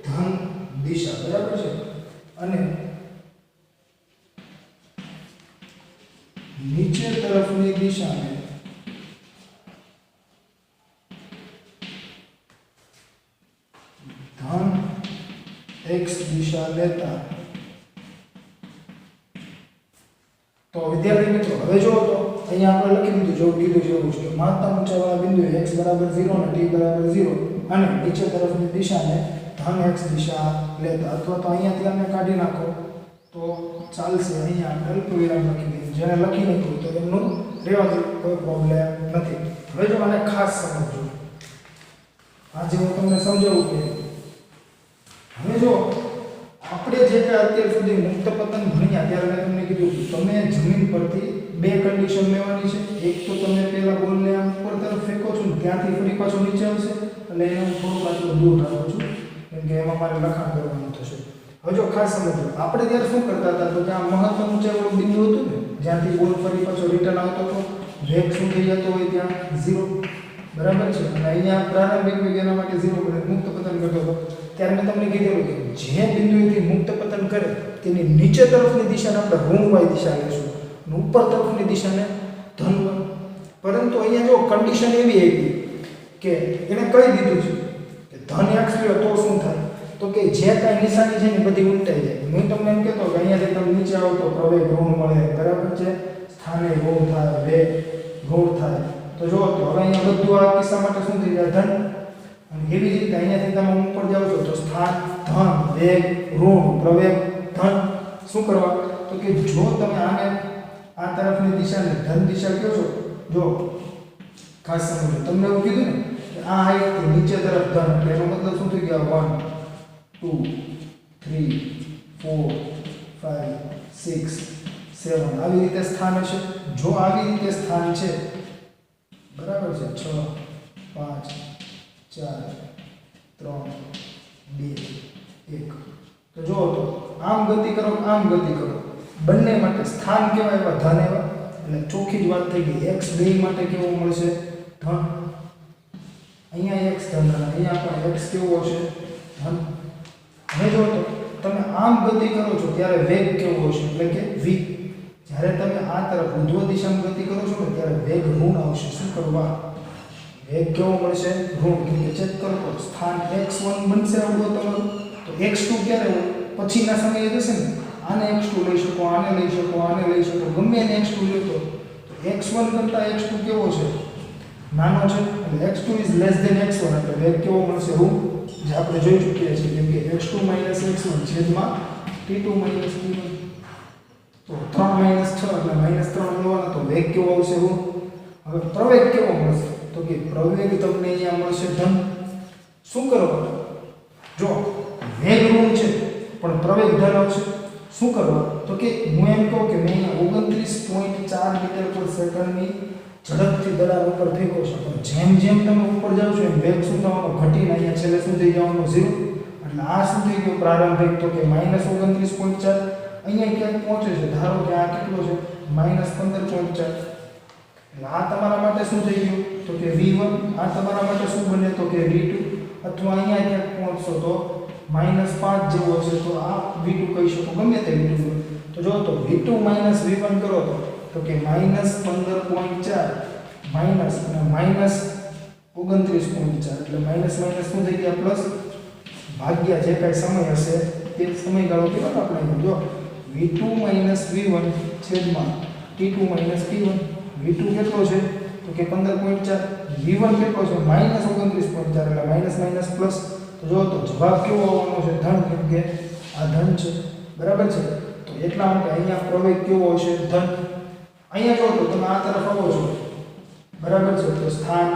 ધન દિશા બરાબર છે અને નીચે તરફની દિશાને ધન x દિશા લેતા. તો વિદ્યાર્થી મિત્રો હવે જો તો અહીંયા આપણે લખી દીધું જેવું કીધું છે એવું છે મહત્તમ ઊંચાઈવાળા બિંદુએ x 0 અને t 0 અને નીચે તરફની દિશાને ધન x દિશા લેતા અથવા તો અહીંયાથી આપણે કાઢી નાખો તો ચાલશે. અહીંયા આપણે અલ્પવિરામ લખી દઈએ જેને લખી નાખ્યું તો એમનું રહેવા દે કોઈ પ્રોબ્લેમ નથી. હવે જો આને ખાસ સમજો આજે હું તમને સમજાવું કે હવે જો આપણે જે કે અત્યાર સુધી મુક્ત પતંગ ભણ્યા ત્યારે મેં તમને કીધું તમે જમીન પરથી બે કન્ડિશન લેવાની છે. એક તો તમે પહેલા બોલને આમ ઉપર તરફ ફેંકો છો ને ત્યાંથી ફરી પાછો નીચે આવશે એટલે એને હું થોડું પાછું દૂર રાખું છું કેમ કે એમાં મારે લખાણ કરવાનું થશે. હવે જો ખાસ સમજો આપણે ત્યારે શું કરતા હતા તો કે આ મહત્તમ ઊંચાઈવાળું બિંદુ હતું ને જ્યાંથી બોલ ફરી પાછો રિટર્ન આવતો હતો વેગ શું થઈ જતો હોય ત્યાં 0 બરાબર છે અને અહીંયા પ્રારંભિક વેગ એના માટે 0 બને મુક્ત પતન કરતો હતો ત્યારે મેં તમને કીધેલું કે જે બિંદુએથી મુક્ત પતન કરે તેની નીચે તરફની દિશાને આપણે ઋણ y દિશા લઈશું અને ઉપર તરફની દિશાને ધન y પરંતુ અહીંયા જો કન્ડિશન એવી આવી કે એને કહી દીધું છે કે ધન x લ્યો તો શું થાય તો કે જે કાંઈ નિશાની છે ને બધી ઉલટાઈ જાય હું તમને એમ કહેતો કે અહીંયાથી તમે નીચે આવો તો પ્રવેગ ઋણ મળે બરાબર છે સ્થાને ઋણ થાય વેગ ઋણ થાય તો જો તો હવે અહીંયા બધું આ કિસ્સા માટે શું થઈ જાય ધન અને એવી જ રીતે અહીંયાથી તમે ઉપર જાઓ છો તો સ્થાન ધન વેગ ઋણ પ્રવેગ ધન શું કરવા તો કે જો તમે આને આ તરફની દિશાને ધન દિશા કહો છો જો ખાસ સમજો તમને એવું કીધું ને કે આ હાઈટથી નીચે તરફ ધન એટલે એનો મતલબ શું થઈ ગયા 1 2 3 4 5 6 7 આવી રીતે સ્થાન હશે જો આવી રીતે સ્થાન છે બરાબર છે 6 5 4 3 2 1 તો જો તો આમ ગતિ કરો બંને માટે સ્થાન કેવા એવા ધન એવા એટલે ચોખ્ખી જ વાત થઈ ગઈ x બે માટે કેવો મળશે ધન અહીંયા x ધન અને અહીંયા પણ x કેવો હશે ધન હવે જો તો તમે આમ ગતિ કરો છો ત્યારે વેગ કેવો હશે એટલે કે v જ્યારે તમે આ તરફ ઉર્ધ્વ દિશામાં ગતિ કરો છો ને ત્યારે વેગ ઋણ આવશે શું કરવા વેગ કેવો મળશે ઋણ કે ચેક કરો તો સ્થાન x1 બનશે આવડો તમારું તો x2 ક્યારે હોય પછીના સમયે જશે ને આને x2 લઈ શકો આને લઈ શકો આને લઈ શકો ગમે એને x2 લેતો તો x1 કરતા x2 કેવો છે નાનો છે એટલે x2 is less than x1 એટલે વેગ કેવો મળશે ઋણ જે આપણે જોઈ ચૂક્યા છીએ કેમ કે x2 x1 છેદમાં t2 t1 તો 3 6 એટલે -3 લેવાનો તો વેગ કેવો આવશે ઋણ હવે પ્રવેગ કેવો મળશે તો કે પ્રવેગ તમને અહીંયા મળશે ધન શું કરવા જો વેગ ઋણ છે પણ પ્રવેગ ધન આવશે શું કરવા તો કે હું એમ કહું કે મેં 29.4 મીટર પર સેકન્ડની ઝડપથી દડાર ઉપર ફેંકો છો પણ જેમ તમે ઉપર જાવ છો એમ વેગ શું થવાનો ઘટીને અહીંયા છેલ્લે શું થઈ જવાનો 0 એટલે આ શું થઈ ગયો પ્રારંભિક તો કે -29.4 અહીંયા ક્યાંક પહોંચે છે ધારો કે આ કેટલો છે -15.4 એટલે આ તમારા માટે શું થઈ ગયું તો કે v1 આ તમારા માટે શું બને તો કે v2 અથવા અહીંયા ક્યાંક પહોંચશો તો -5 જેવો હશે તો આ v2 કહી શકો ગમે તે v2 તો જો તો v2 v1 કરો તો કે -15.4 માઈનસ અને -29.4 એટલે માઈનસ શું થઈ ગયા પ્લસ ભાગ્યા જે કાંઈ સમય હશે તે સમયગાળો કેવાનો આપણે જો v2 v1 છેદમાં t2 t1 v2 કેટલો છે તો કે 15.4 v1 કેટલો છે -29.4 એટલે માઈનસ પ્લસ તો જો તો જવાબ કેવો આવવાનો છે ધન કેમ કે આ ધન છે બરાબર છે તો એટલા માટે અહીંયા પ્રવેગ કેવો હશે ધન અહીંયા જો તો તમે આ તરફ આવો છો બરાબર છે તો સ્થાન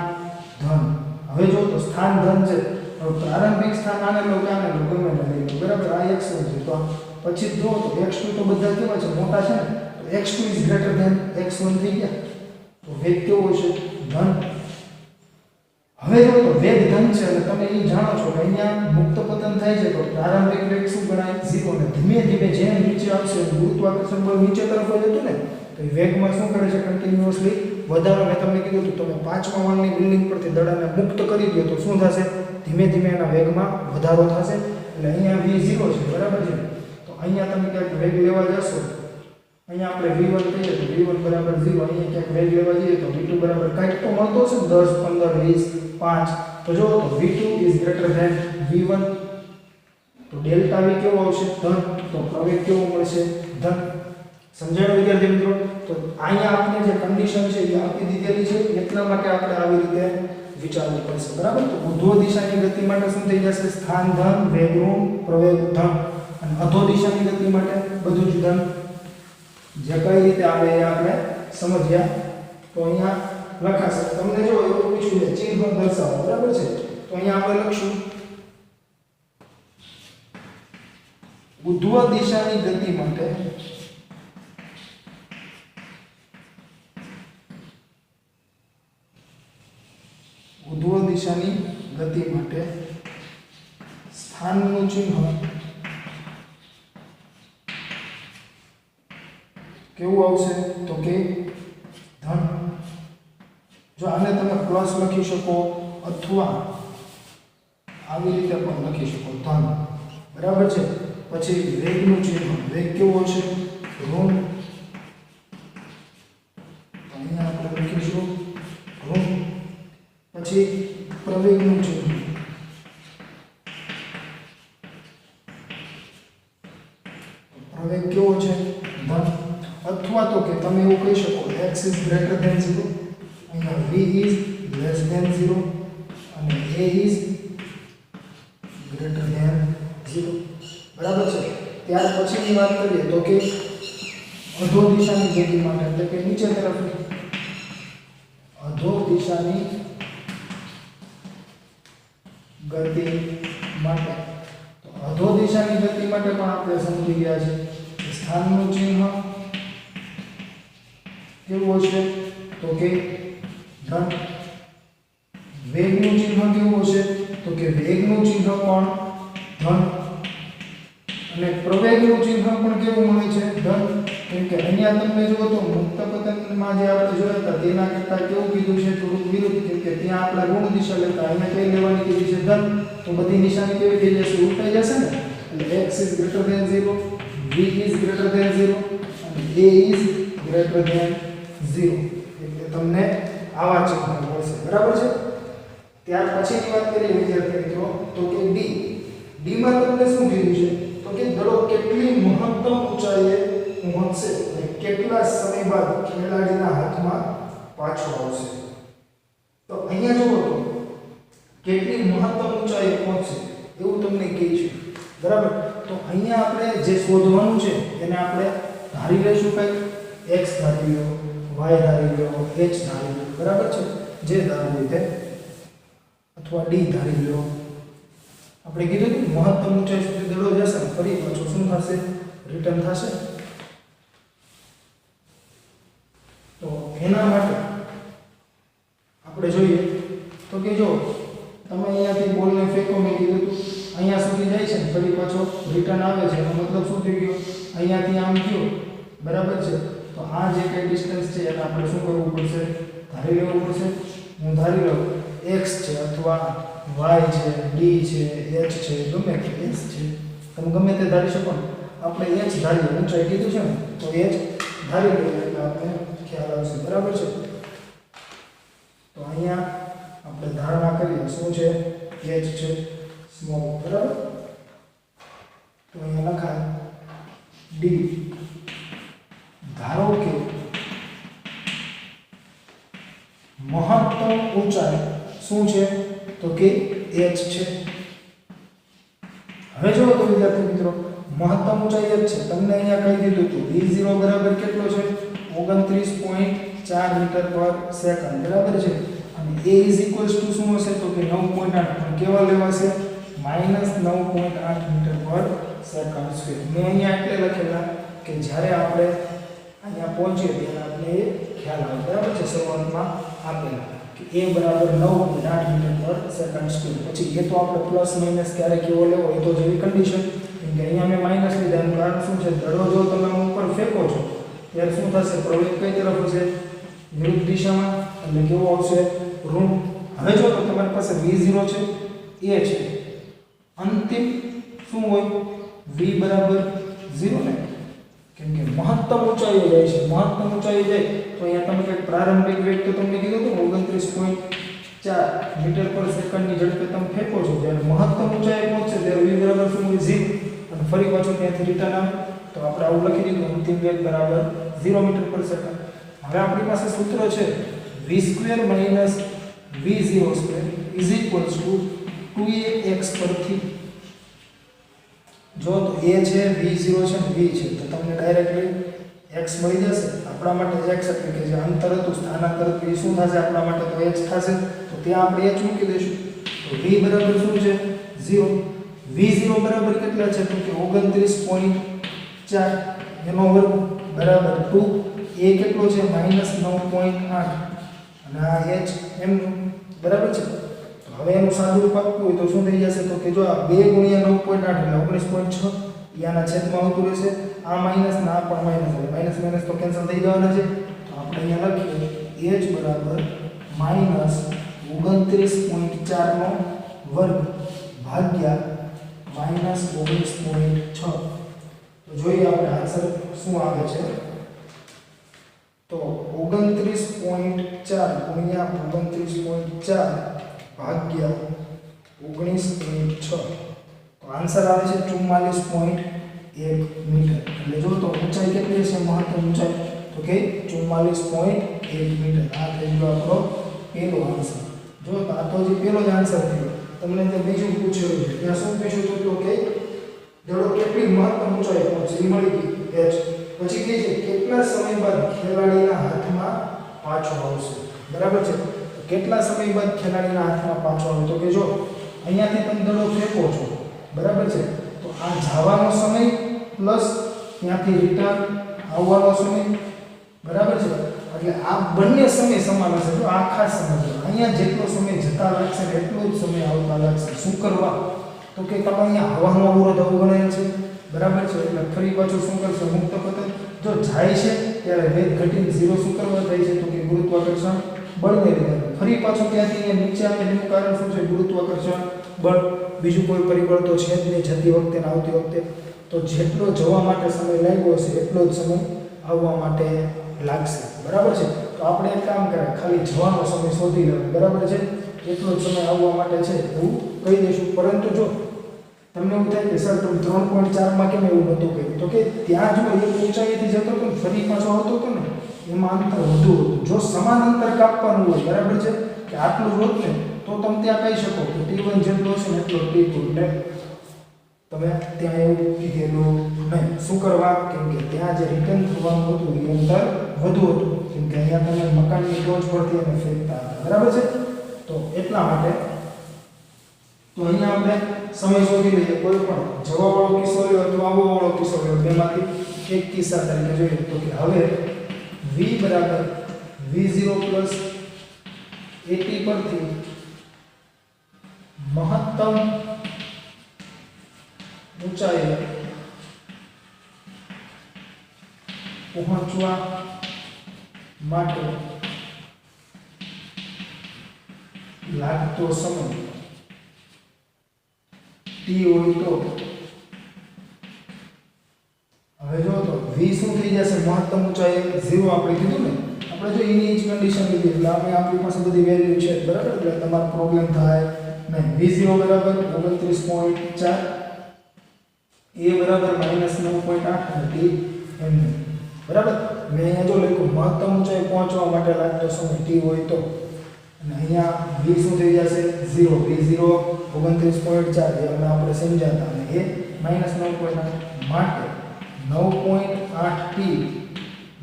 ધન હવે જો તો સ્થાન ધન છે તો પ્રારંભિક સ્થાન આને લો કે આને લો ગમે તે લઈ લો બરાબર આ x1 છે તો પછી જો તો x2 તો બધા કેવા છે મોટા છે ને તો x2 is greater than x1 થઈ ગયા તો વેગ કેવો છે ધન હવે જો તો વેગ ધન છે અને તમે એ જાણો છો કે અહીંયા મુક્ત પતન થાય છે તો પ્રારંભિક વેગ શું ગણાય 0 અને ધીમે ધીમે જેમ નીચે આવશે ગુરુત્વાકર્ષણ બળ નીચે તરફ જતું ને તો એ વેગમાં શું કરે છે કન્ટિન્યુઅસલી વધારો મેં તમને કીધું હતું તમે 5મા માળની બિલ્ડિંગ પરથી દડાને મુક્ત કરી દો તો શું થશે ધીમે ધીમે એના વેગમાં વધારો થશે એટલે અહીંયા v0 છે બરાબર છે તો અહીંયા તમે ક્યાંક વેગ લેવા જશો અહીંયા આપણે v1 કહીએ તો v1 બરાબર 0 અહીંયા ક્યાંક વેગ લેવા જઈએ તો v2 બરાબર કાંઈક તો મળતો છે 10 15 20 5 તો જો તો v2 is greater than v1 તો ડેલ્ટા v કેવો આવશે ધન તો પ્રવેગ કેવો મળશે ધન સમજાયું વિદ્યાર્થી મિત્રો તો અહીંયા આપણે જે કન્ડિશન છે એ આપી દીધેલી છે એટલા માટે આપણે આવી રીતે વિચારવું પડશે બરાબર તો ઉર્ધ્વ દિશાની ગતિ માટે શું થઈ જશે સ્થાન ધન વેગ ઋણ પ્રવેગ ધન અને અધો દિશાની ગતિ માટે બધું જ ધન જે કઈ રીતે આવે એ આપણે સમજ્યા તો અહીંયા લખાશે તમને જો એવું પૂછ્યું છે ચિહ્ન દર્શાવો બરાબર છે તો અહીંયા આપણે લખશું ઉર્ધ્વ દિશાની ગતિ માટે ઉર્ધ્વ દિશાની ગતિ માટે સ્થાનનું ચિહ્ન કેવું આવશે તો કે ધન જો આને તમે પ્લસ લખી શકો અથવા આવી રીતે પણ લખી શકો ધન, બરાબર છે. પછી વેગનું ચિહ્ન, વેગ કેવો છે ઋણ, અહીંયા આપણે લખીશું ઋણ. પછી પ્રવેગનું ચિહ્ન, પ્રવેગ કેવો છે ધન. અથવા તો કે તમે એવું કહી શકો x is greater than 0, અહીંયા v is less than 0 અને a is greater than 0, બરાબર છે. ત્યાર પછીની વાત કરીએ તો કે અધો દિશાની ગતિ માટે, એટલે કે નીચે તરફની અધો દિશાની ગતિ માટે. તો અધો દિશાની ગતિ માટે પણ આપણે સમજી ગયા છે સ્થાનનું ચિહ્ન કેવું છે તો કે ધન. વેગનું ચિહ્ન કેવું છે તો કે વેગનું ચિહ્ન પણ ધન. અને પ્રવેગનું ચિહ્ન પણ કેવું મળે છે ધન. કેમ કે અહીંયા તમને જુઓ તો મુક્ત પતનમાં જે આપણે જોયા હતા તેના કરતાં કેવું કીધું છે થોડુંક વિરુદ્ધ. કેમ કે ત્યાં આપણે ઋણ દિશા લેતા, અહીંયા કઈ લેવાની કીધી છે ધન. તો બધી નિશાની કેવી થઈ જશે ઉલટાઈ જશે ને. એટલે x is greater than 0, v is greater than 0 અને a is greater than 0. એટલે તમને આવા ચિહ્ન મળશે, બરાબર છે. ત્યાર પછીની વાત કરીએ વિદ્યાર્થી મિત્રો તો કે d માં તમને શું કીધું છે તો કે દડો કેટલી મહત્તમ ઊંચાઈએ પહોંચશે અને કેટલા સમય બાદ ખેલાડીના હાથમાં પાછો આવશે. તો અહીંયા જુઓ તો કેટલી મહત્તમ ઊંચાઈએ પહોંચશે એવું તમને કહે છે, બરાબર. તો અહીંયા આપણે જે શોધવાનું છે એને આપણે ધારી લઈશું કઈ x ધારી લો, y ધારી લો, h ધારી લો, બરાબર છે. જે ધારવું હોય તે, અથવા d ધારી લો. આપણે કીધું કે મહત્તમ ઊંચાઈ સુધી દડો જશે, ફરી પાછો શું થશે રિટર્ન થશે. તો એના માટે આપણે જોઈએ તો કે જો તમે અહીંયાથી બોલને ફેંકો, મેં કીધું હતું અહીંયા સુધી જાય છે ફરી પાછો રિટર્ન આવે છે, એનો મતલબ શું થઈ ગયો અહીંયાથી આમ ગયો, બરાબર છે. તો આ જે કઈ ડિસ્ટન્સ છે એને આપણે શું કરવું પડશે ધારી લેવું પડશે. હું ધારી લઉં x છે અથવા y છે, d છે, h છે, ગમે તે s છે, તમે ગમે તે ધારી શકો ને. આપણે h ધારીએ, ઊંચાઈ કીધું છે ને તો h ધારી લઈએ એટલે આપણે ખ્યાલ આવશે, બરાબર છે. તો અહીંયા આપણે ધારણા કરીએ શું છે h છે સ્મોલ, બરાબર. તો અહીંયા લખાય d. ધારો કે મહત્તમ ઊંચાઈ શું છે તો કે h છે. હવે જો તો વિદ્યાર્થી મિત્રો મહત્તમ ઊંચાઈ h છે. તમને અહીંયા કહી દીધું હતું v0 બરાબર કેટલો છે 29.4 મીટર પર સેકન્ડ, બરાબર છે. અને a શું હશે તો કે 9.8, પણ કેવા લેવાશે -9.8 મીટર પર સેકન્ડ સ્ક્વેર. મેં અહીંયા એટલે લખેલા કે જ્યારે આપણે અહીંયા પહોંચીએ ત્યારે આપણે એ ખ્યાલ આવે, બરાબર છે. શરૂઆતમાં આપેલા કે a બરાબર 9.8 મીટર પર સેકન્ડ સ્ક્વેર. પછી એ તો આપણે પ્લસ માઇનસ ક્યારે કેવો લેવો એ તો જેવી કન્ડિશન. કેમ કે અહીંયા મેં માઇનસ લીધા એનું કારણ શું છે દડો જો તમે ઉપર ફેંકો છો ત્યારે શું થશે પ્રવેગ કઈ તરફ હશે વિરુદ્ધ દિશામાં, એટલે કેવો આવશે ઋણ. હવે જો તો તમારી પાસે v0 છે a છે, અંતિમ શું હોય v બરાબર 0 ને. કેમ કે મહત્તમ ઊંચાઈઓ જાય છે, મહત્તમ ઊંચાઈ જાય તો અહીંયા તમે કંઈક પ્રારંભિક વેગ તો તમને કીધું હતું 29.4 મીટર પર સેકન્ડની ઝડપે તમે ફેંકો છો, જ્યારે મહત્તમ ઊંચાઈ પહોંચશે ત્યારે v બરાબર શું હોય 0, અને ફરી પાછું ત્યાંથી રિટર્ન આવે તો આપણે આવું લખી દીધું અંતિમ વેગ બરાબર 0 મીટર પર સેકન્ડ. હવે આપણી પાસે સૂત્ર છે v² - v02 = 2ax પરથી જો તો a છે v0 છે ને v છે તો તમને ડાયરેક્ટલી x મળી જશે. આપણા માટે x એટલે કે જે અંતર હતું સ્થાનાંતર એ શું થશે આપણા માટે તો h થશે. તો ત્યાં આપણે h મૂકી દઈશું. તો v બરાબર શું છે 0. v0 બરાબર કેટલા છે તો કે 29.4 એનો વર્ગ બરાબર 2. a કેટલો છે -9.8 અને આ h એમનું, બરાબર છે. હવે એનું સાદું રૂપ આપવું હોય તો શું થઈ જશે તો કે જો આ 2 × 9.8 એટલે 19.6 યાના છેદમાં આવતું રહેશે. આ માઈનસ ના પણ માઈનસ, એટલે માઈનસ માઈનસ તો કેન્સલ થઈ જવાના છે. તો આપણે અહીંયા લખીએ h બરાબર માઇનસ 29.4 નો વર્ગ ભાગ્યા માઇનસ 19.6. તો જોઈએ આપણે આન્સર શું આવે છે. તો 29.4 ગુણ્યા 29.4 ભાગ્યા 19.6, તો આન્સર આવે છે 44.1 મીટર. એટલે જો તો ઊંચાઈ કેટલી છે, મહત્તમ ઊંચાઈ તો કે 44.1 મીટર. આ થઈ ગયો આપણો પહેલો આન્સર. જો તો આ તો જે પહેલો જ આન્સર થયો. તમને જે બીજું પૂછ્યું છે ત્યાં શું પૂછ્યું હતું તો કે દડો કેટલી મહત્તમ ઊંચાઈ પહોંચે મળી ગઈ h. પછી કહે છે કેટલા સમય બાદ ખેલાડીના હાથમાં પાછો આવશે. બરાબર છે. કેટલા સમય બાદ ખેલાડીના હાથમાં પાછો આવે તો કે જો અહીંયાથી તમે દડો ફેંકો છો, બરાબર છે, તો આ જવાનો સમય પ્લસ ત્યાંથી રિટર્ન આવવાનો સમય, બરાબર છે, એટલે આ બંને સમય સમાન હશે. તો આ ખાસ સમજો, અહીંયા જેટલો સમય જતા લાગશે એટલો જ સમય આવતા લાગશે. શું કરવા તો કે તમે અહીંયા હવાનો અવરોધ અવગણેલ છે, બરાબર છે, એટલે ફરી પાછું શું કરશે, મુક્ત પતન જો જાય છે ત્યારે વેગ ઘટીને 0 શું કરવા જાય છે તો કે ગુરુત્વાકર્ષણ બળને લીધે. ફરી પાછું ત્યાંથી નીચે આવે એનું કારણ શું છે, ગુરુત્વાકર્ષણ બળ. બીજું કોઈ પરિબળ તો છે જ નહીં જતી વખતે ને આવતી વખતે. તો જેટલો જવા માટે સમય લાગ્યો હશે એટલો જ સમય આવવા માટે લાગશે, બરાબર છે. તો આપણે એક કામ કરાય, ખાલી જવાનો સમય શોધી લેવો, બરાબર છે, એટલો જ સમય આવવા માટે છે એવું કહી દઈશું. પરંતુ જો તમને એવું થાય કે સર તમે 3.4 માં કેમ એવું નહોતું કહ્યું, તો કે ત્યાં જો એક ઊંચાઈથી જતો હતો ફરી પાછો આવતો હતો ને એમાં અંતર વધુ હતું. જો સમાન અંતર કાપવાનું હોય, બરાબર છે, કે આટલું જ હોત ને તો તમે ત્યાં કહી શકો કે t1 જેટલો છે ને એટલો t2, એટલે તમે ત્યાં એવું કીધેલું નહીં. શું કરવા, કેમ કે ત્યાં જે રિટર્ન થવાનું હતું એ અંતર વધુ હતું, કેમ કે અહીંયા તમે મકાનની ટોચ પરથી એને ફેંકતા હતા, બરાબર છે. તો એટલા માટે તો અહીંયા આપણે સમય શોધી લઈએ. કોઈ પણ જવાવાળો કિસ્સો લ્યો અથવા આવવાવાળો કિસ્સો લ્યો, બેમાંથી એક કિસ્સા તરીકે જોઈએ તો કે હવે v બરાબર v0 પ્લસ at પરથી મહત્તમ ઊંચાઈએ પહોંચવા માટે લાગતો સમય t હોય તો હવે જો તો v શું થઈ જશે, મહત્તમ ઊંચાઈ 0 આપણે કીધું ને, આપણે જો એની જ કન્ડિશન લીધી એટલે આપણી પાસે બધી વેલ્યુ છે, બરાબર, એટલે તમારો પ્રોબ્લેમ થાય નહીં. v0 બરાબર 29.4, a બરાબર -9.8 અને t એમ, બરાબર. મેં અહીંયા જો લખ્યું મહત્તમ ઊંચાઈ પહોંચવા માટે લાગતો સમય t હોય તો, અને અહીંયા v શું થઈ જશે 0, v0 29.4 એ આપણે સમજાતા, અને એ -9.8 માટે 9.8t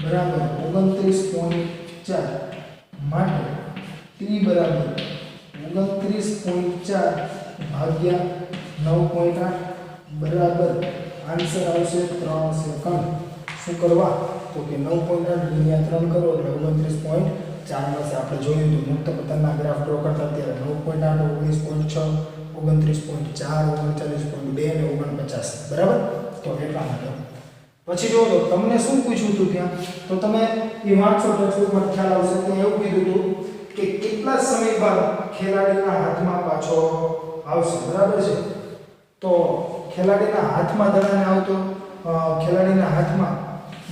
બરાબર 29.4 માટે t બરાબર 29.4 ભાગ્યા 9.8 બરાબર આન્સર આવશે 3 સેકન્ડ. શું કરવા તો કે 9.8 ગુણ્યા 3 કરો એટલે 29.4 મળશે. આપણે જોયું હતું મુક્ત પતનના ગ્રાફ ડ્રો કરતા ત્યારે 9.8 19.6 29.4 39.2 અને 49, બરાબર. તો એટલા માટે પછી જો તો તમને શું પૂછ્યું હતું ત્યાં, તો તમે એ વાંચો ટેક્સ્ટબુકમાં ખ્યાલ આવશે. ત્યાં એવું કીધું હતું કે કેટલા સમય બાદ ખેલાડીના હાથમાં પાછો આવશે, બરાબર છે. તો ખેલાડીના હાથમાં દડાને આવતો ખેલાડીના હાથમાં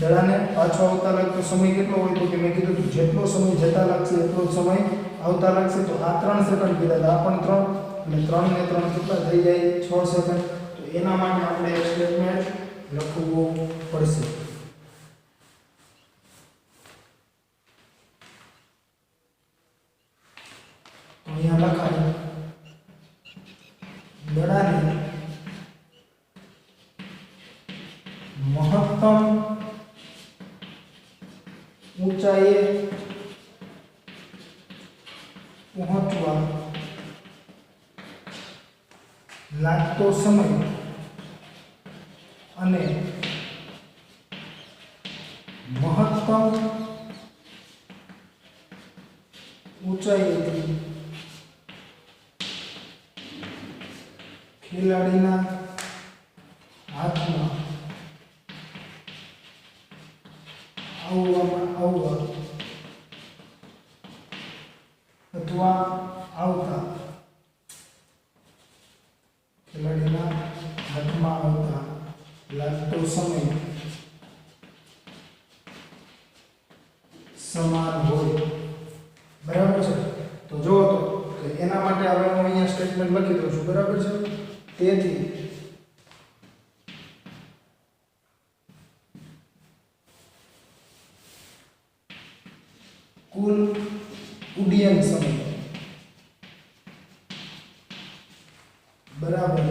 દડાને પાછો આવતા લાગતો સમય કેટલો હોય તો કે મેં કીધું હતું જેટલો સમય જતા લાગશે એટલો સમય આવતા લાગશે. તો આ 3 સેકન્ડ કીધા હતા, આ પણ 3, એટલે 3 ને 3 કેટલા થઈ જાય 6 સેકન્ડ. તો એના માટે આપણે એક સ્ટેટમેન્ટ લખવું પડશે. અહીંયા લખાય દડાને મહત્તમ ઊંચાઈએ પહોંચવા લાગતો સમય અને મહત્તમ ઊંચાઈએથી ખેલાડીના હાથમાં આવવા અથવા આવતા ખેલાડીના હાથમાં આવતા લાગતો સમય સમાન હોય. બરાબર છે. તો જો તો એના માટે હવે હું અહીંયા સ્ટેટમેન્ટ લખી દઉં છું. બરાબર છે. તેથી કુલ ઉડ્ડયન સમય બરાબર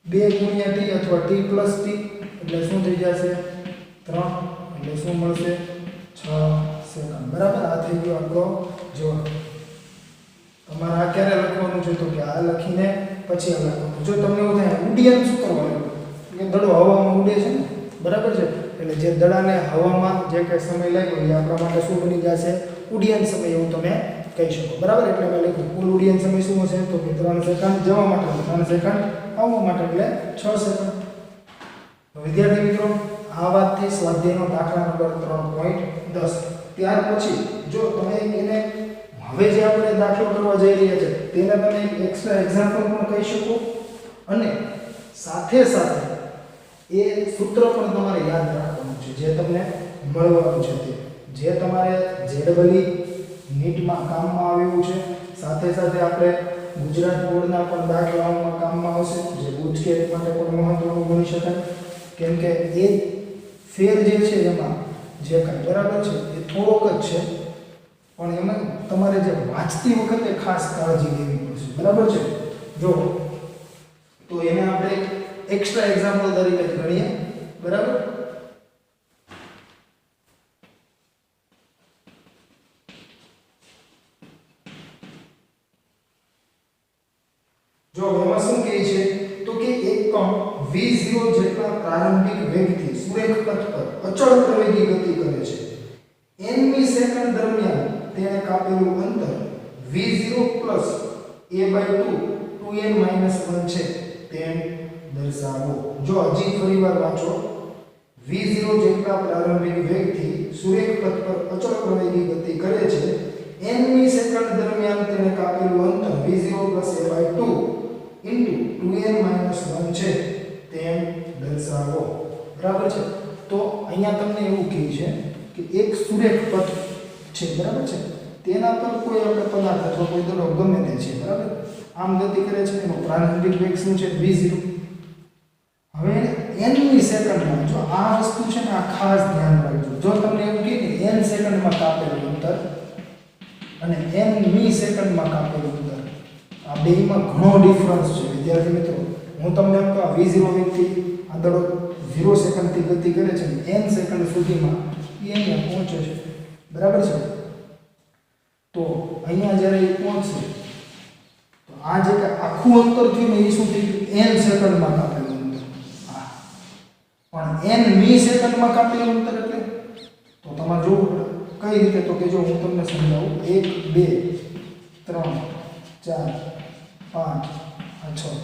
2 ગુણ્યા t અથવા t પ્લસ t એટલે શું થઈ જશે 3 એટલે શું મળશે 6 સેકન્ડ. બરાબર. આ થઈ ગયો આપણો જવાબ. તમારે આ ક્યારે લખવાનું છે તો કે આ લખીને પછી આ લખવાનું. જો તમને એવું થાય ઉડ્ડયન શું કરવાનું કે દડો હવામાં ઉડે છે ને. બરાબર છે. એટલે જે દડાને હવામાં જે કંઈ સમય લાગ્યો એ આપણા માટે શું બની જશે ઉડ્ડયન સમય એવું તમે કહી શકો. બરાબર. એટલે મેં લખ્યું કુલ ઉડ્ડયન સમય શું હશે તો કે 3 સેકન્ડ જવા માટે 3 સેકન્ડ આવવા માટે એટલે 6 સેકન્ડ. વિદ્યાર્થી મિત્રો આ વાતથી સ્વાધ્યાયનો દાખલા નંબર 3.10. ત્યાર પછી જો તમે એને હવે જે આપણે દાખલો કરવા જઈ રહ્યા છે તેને તમે એક એક્સ્ટ્રા એક્ઝામ્પલ પણ કહી શકો અને સાથે સાથે એ સૂત્ર પણ તમારે યાદ રાખવાનું છે જે તમને મળવાનું છે તે જે તમારે જેડબલી નીટમાં કામમાં આવ્યું છે. સાથે સાથે આપણે ગુજરાત બોર્ડના પણ દાખલાઓમાં કામમાં આવશે જે ગુજકેટ માટે પણ મહત્વનું બની શકાય. કેમ કે એ ફેર જે છે એમાં જે કાંઈ બરાબર છે એ થોડોક જ છે પણ એમાં તમારે જે વાંચતી વખતે ખાસ કાળજી લેવી પડશે. બરાબર છે. જો તો એને આપણે એક્સ્ટ્રા એક્ઝામ્પલ તરીકે ગણીએ. બરાબર. જો એમાં શું કહે છે તો કે એક કણ v0 જેટલા પ્રારંભિક વેગથી સુરેખ પથ પર અચળ પ્રવેગી ગતિ કરે છે. nમી સેકન્ડ દરમિયાન તેણે કાપેલું અંતર v0 a/2 2n - 1 છે તેમ દર્શાવો. જો હજી ફરીવાર વાંચો. v0 જેટલા પ્રારંભિક વેગથી સુરેખ પથ પર અચળ પ્રવેગી ગતિ કરે છે. nમી સેકન્ડ દરમિયાન તેણે કાપેલું અંતર v0 a/2 2n - 1 છે તેમ દર્શાવો. બરાબર છે. તો અહીંયા તમને એવું કહે છે કે એક સુરેખ પથ છે. બરાબર છે. તેના પર કોઈ આપણે પદાર્થ અથવા કોઈ દડો ગમે તે છે. બરાબર. આમ ગતિ કરે છે એનો પ્રારંભિક વેગ શું છે v0. હવે nમી સેકન્ડમાં જો આ વસ્તુ છે ને આ ખાસ ધ્યાન રાખજો. જો તમને એવું કહે કે n સેકન્ડમાં કાપેલું અંતર અને nમી સેકન્ડમાં કાપેલું અંતર આ બેમાં ઘણો ડિફરન્સ છે વિદ્યાર્થી મિત્રો. હું તમને એમ કહું v0 વેગથી આ દડો 0 સેકન્ડથી ગતિ કરે છે n સેકન્ડ સુધીમાં એ અહીંયા પહોંચે છે. બરાબર છે. તો અહીંયા જ્યારે એ પહોંચશે તો આ જે આખું અંતર થયું ને એ શું થઈ ગયું n સેકન્ડમાં કાપેલું અંતર. પણ nમી સેકન્ડમાં કાપેલું અંતર એટલે તો તમારે જોવું પડે કઈ રીતે તો કે જો હું તમને સમજાવું 1 2 3 4 5 6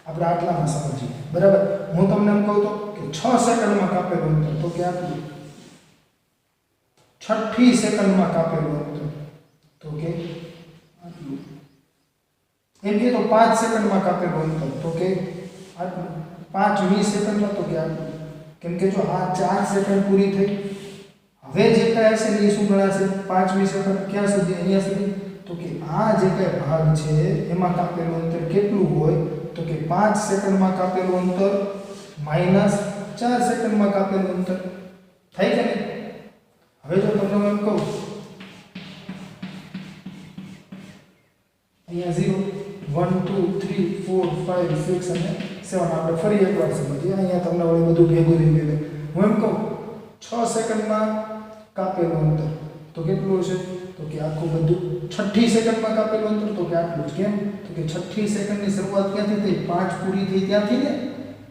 આપણે આટલામાં સમજીએ. બરાબર. હું તમને એમ કહું તો કે 6 સેકન્ડમાં કાપેલું અંતર તો કે આટલું. 6ઠી સેકન્ડમાં કાપેલું અંતર તો કે આટલું. એમ કે તો 5 સેકન્ડમાં કાપેલું અંતર તો કે આટલું. 5મી સેકન્ડમાં તો કે આટલું. કેમ કે જો આ 4 સેકન્ડ પૂરી થઈ હવે જે કાંઈ હશે એ શું ગણાશે 5મી સેકન્ડ ક્યાં સુધી અહીંયા સુધી તો કે આ જે કાંઈ ભાગ છે એમાં કાપેલું અંતર કેટલું હોય તો કે 5 સેકન્ડમાં કાપેલું અંતર માઈનસ 4 સેકન્ડમાં કાપેલું અંતર થાય કે નહીં. હવે જો તમને એમ કહું અહીંયા 0 1 2 3 4 5 6 અને 7 આપણે ફરી એકવાર સમજીએ. અહીંયા તમને વળી બધું ભેગું થઈ ગયું. હું એમ કહું 6 સેકન્ડમાં કાપેલું અંતર તો કેટલું હશે તો કે આખું બધું. 6ઠી સેકન્ડમાં કાપેલું અંતર તો કે આટલું જ. કેમ તો કે 6ઠી સેકન્ડની શરૂઆત ક્યાંથી થઈ 5 પૂરી થઈ ત્યાંથી ને.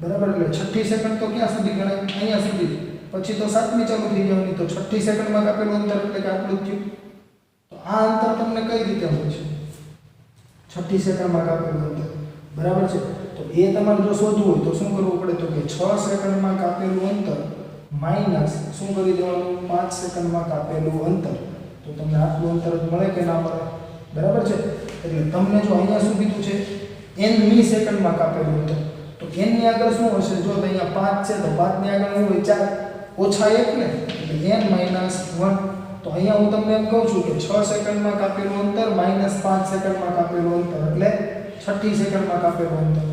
બરાબર. એટલે 6ઠી સેકન્ડ તો ક્યાં સુધી ગણાય અહીંયા સુધી. પછી તો 7મી ચાલુ થઈ જવાની. તો 6ઠી સેકન્ડમાં કાપેલું અંતર એટલે કે આટલું જ થયું. તો આ અંતર તમને કઈ રીતે મળે છે 6ઠી સેકન્ડમાં કાપેલું અંતર. બરાબર છે. તો એ તમારે જો શોધવું હોય તો શું કરવું પડે તો કે 6 સેકન્ડમાં કાપેલું અંતર માઈનસ શું કરી દેવાનું 5 સેકન્ડમાં કાપેલું અંતર તો તમને આટલું અંતર અંતર મળે કે ના મળે? બરાબર છે. એટલે તમને જો અહીંયા શું કીધું છે n મી સેકન્ડમાં કાપેલું અંતર, તો n ની આગળ શું હશે? જો તો અહીંયા 5 છે તો 5 ની આગળ શું હોય? 4 ઓછા 1 ને, એટલે n - 1. તો અહીંયા હું તમને એમ કહું છું કે 6 સેકન્ડમાં કાપેલું અંતર -5 સેકન્ડમાં કાપેલું અંતર એટલે 6 સેકન્ડમાં કાપેલું અંતર.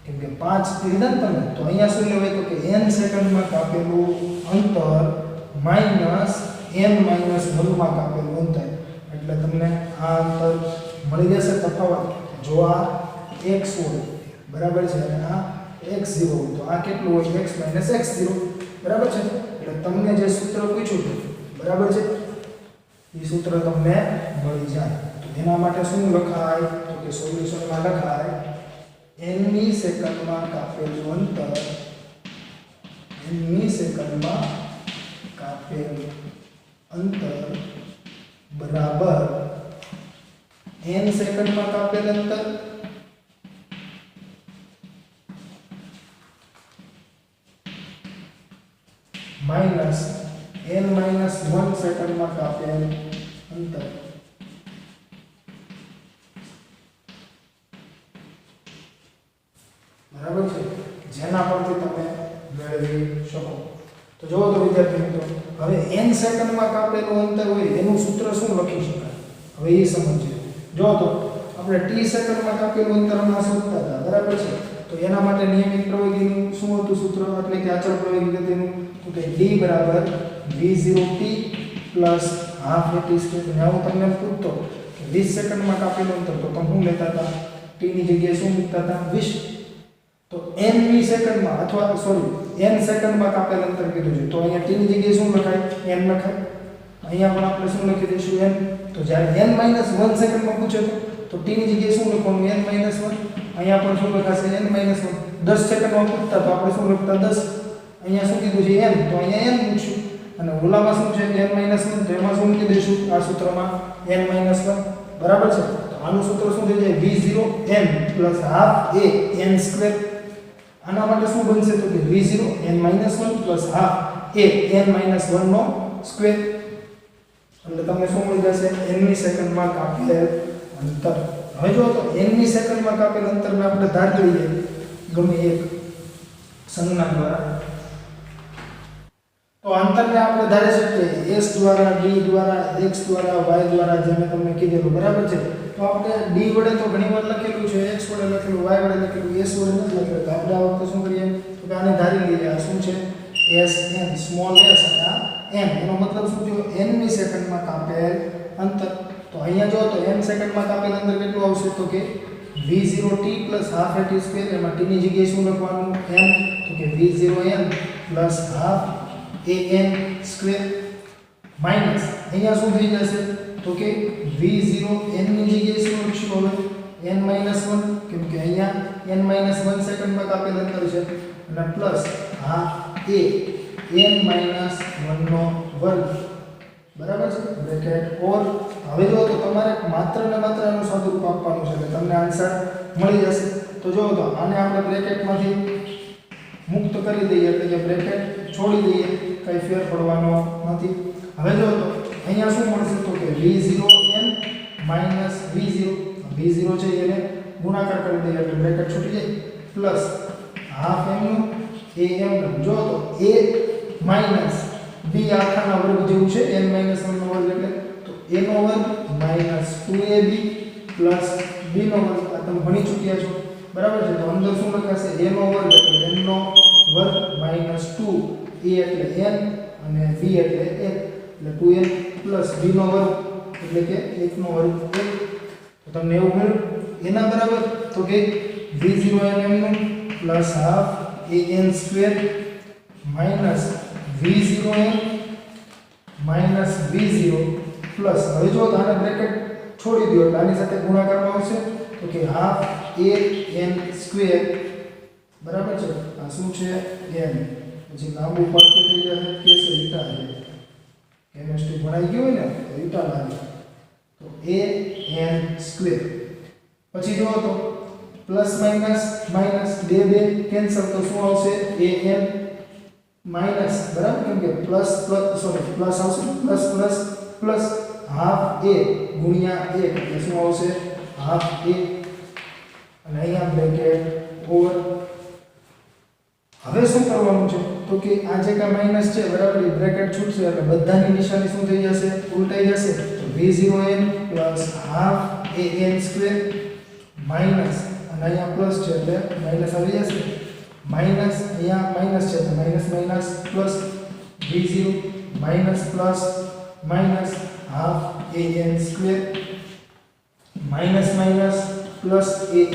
કેમ કે 5 લીધા ને તમે, તો અહીંયા શું લેવાય? તો કે n સેકન્ડમાં કાપેલું અંતર માઈનસ n - 1 માં કાપેલું અંતર, એટલે તમને આ અંતર મળી જશે. તફાવત જો આ x હોય, બરાબર છે, અને આ x0 હોય, તો આ કેટલું હોય? x - x0, બરાબર છે. એટલે તમને જે સૂત્ર પૂછ્યું છે, બરાબર છે, એ સૂત્ર તમને મળી જાય. તો એના માટે શું લખાય? તો કે સોલ્યુશનમાં લખાય n મી સેકન્ડમાં કાપેલું અંતર, n મી સેકન્ડમાં કાપેલું અંતર બરાબર n સેકન્ડમાં કાપેલ અંતર માઈનસ n - 1 સેકન્ડમાં કાપેલ અંતર. બરાબર છે, જેના પરથી તમે મેળવી શકો. તો જુઓ તો વિદ્યાર્થી મિત્રો, હવે n સેકન્ડમાં કાપેલું અંતર હોય એનું સૂત્ર શું લખી શકાય? હવે એ સમજીએ. જો તો આપણે t સેકન્ડમાં કાપેલું અંતર હમણાં શોધતા હતા, બરાબર છે. તો એના માટે નિયમિત પ્રવેગીનું શું હતું સૂત્ર? એટલે કે અચળ પ્રવેગી ગતિનું, તો કે d બરાબર v0t plus half at square. ને હું તમને પૂછતો કે 20 સેકન્ડમાં કાપેલું અંતર, તો તમે શું લેતા હતા? t ની જગ્યાએ શું મૂકતા હતા? 20. તો n મી સેકન્ડમાં અથવા સોરી n સેકન્ડમાં કાપેલ અંતર કીધું છે, તો અહીંયા t ની જગ્યાએ શું લખાય? n લખાય. અહીંયા પણ આપણે શું લખી દઈશું? n. તો જ્યારે n - 1 સેકન્ડમાં પૂછે તો t ની જગ્યાએ શું લખવાનું? n - 1. અહીંયા પણ શું લખાશે? n - 1. 10 સેકન્ડમાં પૂછતા તો આપણે શું લખતા? 10. અહીંયા શું કીધું છે? n, તો અહીંયા n મૂકશું. અને ઓલામાં શું છે? n - 1, તો એમાં શું મૂકી દઈશું? આ સૂત્રમાં n - 1, બરાબર છે. તો આનું સૂત્ર શું થઈ જાય? v0n plus half a n square. આના માટે શું બનશે? તો કે v0 n - 1 plus half a n - 1 નો સ્ક્વેર. એટલે તમને શું મળી જશે? n મી સેકન્ડમાં કાપેલ અંતર. હવે જો તો n મી સેકન્ડમાં કાપેલ અંતરને આપણે ધારી લઈએ ગમે એક સંજ્ઞા દ્વારા. તો અંતરને આપણે ધારી શકીએ s દ્વારા, d દ્વારા, x દ્વારા, y દ્વારા, જે મેં તમને કીધેલું, બરાબર છે. તો આપણે d વડે તો ઘણીવાર લખેલું છે, x વડે લખેલું, y વડે લખેલું, s વડે નથી લખેલું. તો આપણે આ વખતે શું કરીએ? તો કે આને ધારી લઈએ. આ શું છે? s n, સ્મોલ s અને આ n. એનો મતલબ શું થયો? n મી સેકન્ડમાં કાપેલ અંતર. તો અહીંયા જો તો n સેકન્ડમાં કાપેલ અંતર કેટલું આવશે? તો કે v0t plus half at square. એમાં t ની જગ્યાએ શું લખવાનું? n. તો કે v0n plus half an square minus અહીંયા શું થઈ જશે? તો કે v0n ની જગ્યાએ શું લખશું? હવે n - 1, કેમ કે અહીંયા n - 1 સેકન્ડમાં કાપેલ અંતર છે, અને પ્લસ હાફ a n - 1 નો વર્ગ, બરાબર છે, બ્રેકેટ ઓર. હવે જો તો તમારે માત્ર ને માત્ર આનું સાદુરૂપ આપવાનું છે, એટલે તમને આન્સર મળી જશે. તો જો તો આને આપણે બ્રેકેટમાંથી મુક્ત કરી દઈએ, એટલે કે બ્રેકેટ છોડી દઈએ, કઈ ફેર પડવાનો નથી. હવે જો તો અહીંયા શું મળશે? તો કે v0n માઈનસ v0 છે એને ગુણાકાર કરી દઈએ એટલે બ્રેકેટ છૂટી જાય, પ્લસ હાફ m નું am. જો તો a માઈનસ b આખાના વર્ગ જેવું છે, n - 1 નો વર્ગ, એટલે તો a નો વર્ગ માઈનસ 2ab પ્લસ b નો વર્ગ. આ તમે ભણી ચૂક્યા છો, બરાબર છે. તો અંદર શું લખાશે? a નો વર્ગ એટલે n નો વર્ગ માઈનસ 2, a એટલે n અને b એટલે 1, એટલે 2n પ્લસ b નો વર્ગ એટલે કે 1 નો વર્ગ 1. તો તમને એવું મળ્યું. એના બરાબર તો કે v0n નું plus half an square minus v0n minus v0 plus, હવે જો આને બ્રેકેટ છોડી દો એટલે આની સાથે ગુણાકારમાં આવશે, તો કે હાફ an સ્ક્વેર, બરાબર છે. આ શું છે? n. પછી લાંબુ પદ થઈ જશે કે છે ઈટા છે, કેમિસ્ટ્રી ભણાઈ ગયું હોય ને તો ઈટા લાગે, તો an સ્ક્વેર. પછી જો તો પ્લસ માઈનસ માઈનસ બે કેન્સલ, તો શું આવશે? an માઈનસ, બરાબર, કેમ કે પ્લસ પ્લસ સોરી પ્લસ આવશે, plus plus plus half a ગુણ્યા 1 એટલે શું આવશે હાફ a અને અહીંયા બ્રેકેટ ઓવર. હવે શું કરવાનું છે તો કે આ જે કા માઈનસ છે બરાબર એ બ્રેકેટ છૂટશે એટલે બધાની નિશાની શું થઈ જશે ઉલટાઈ જશે. તો v0n plus half an square minus અને અહીંયા પ્લસ છે એટલે માઈનસ આવી જશે માઈનસ અહીંયા માઈનસ છે તો minus minus plus v0 minus plus minus half an square minus minus plus an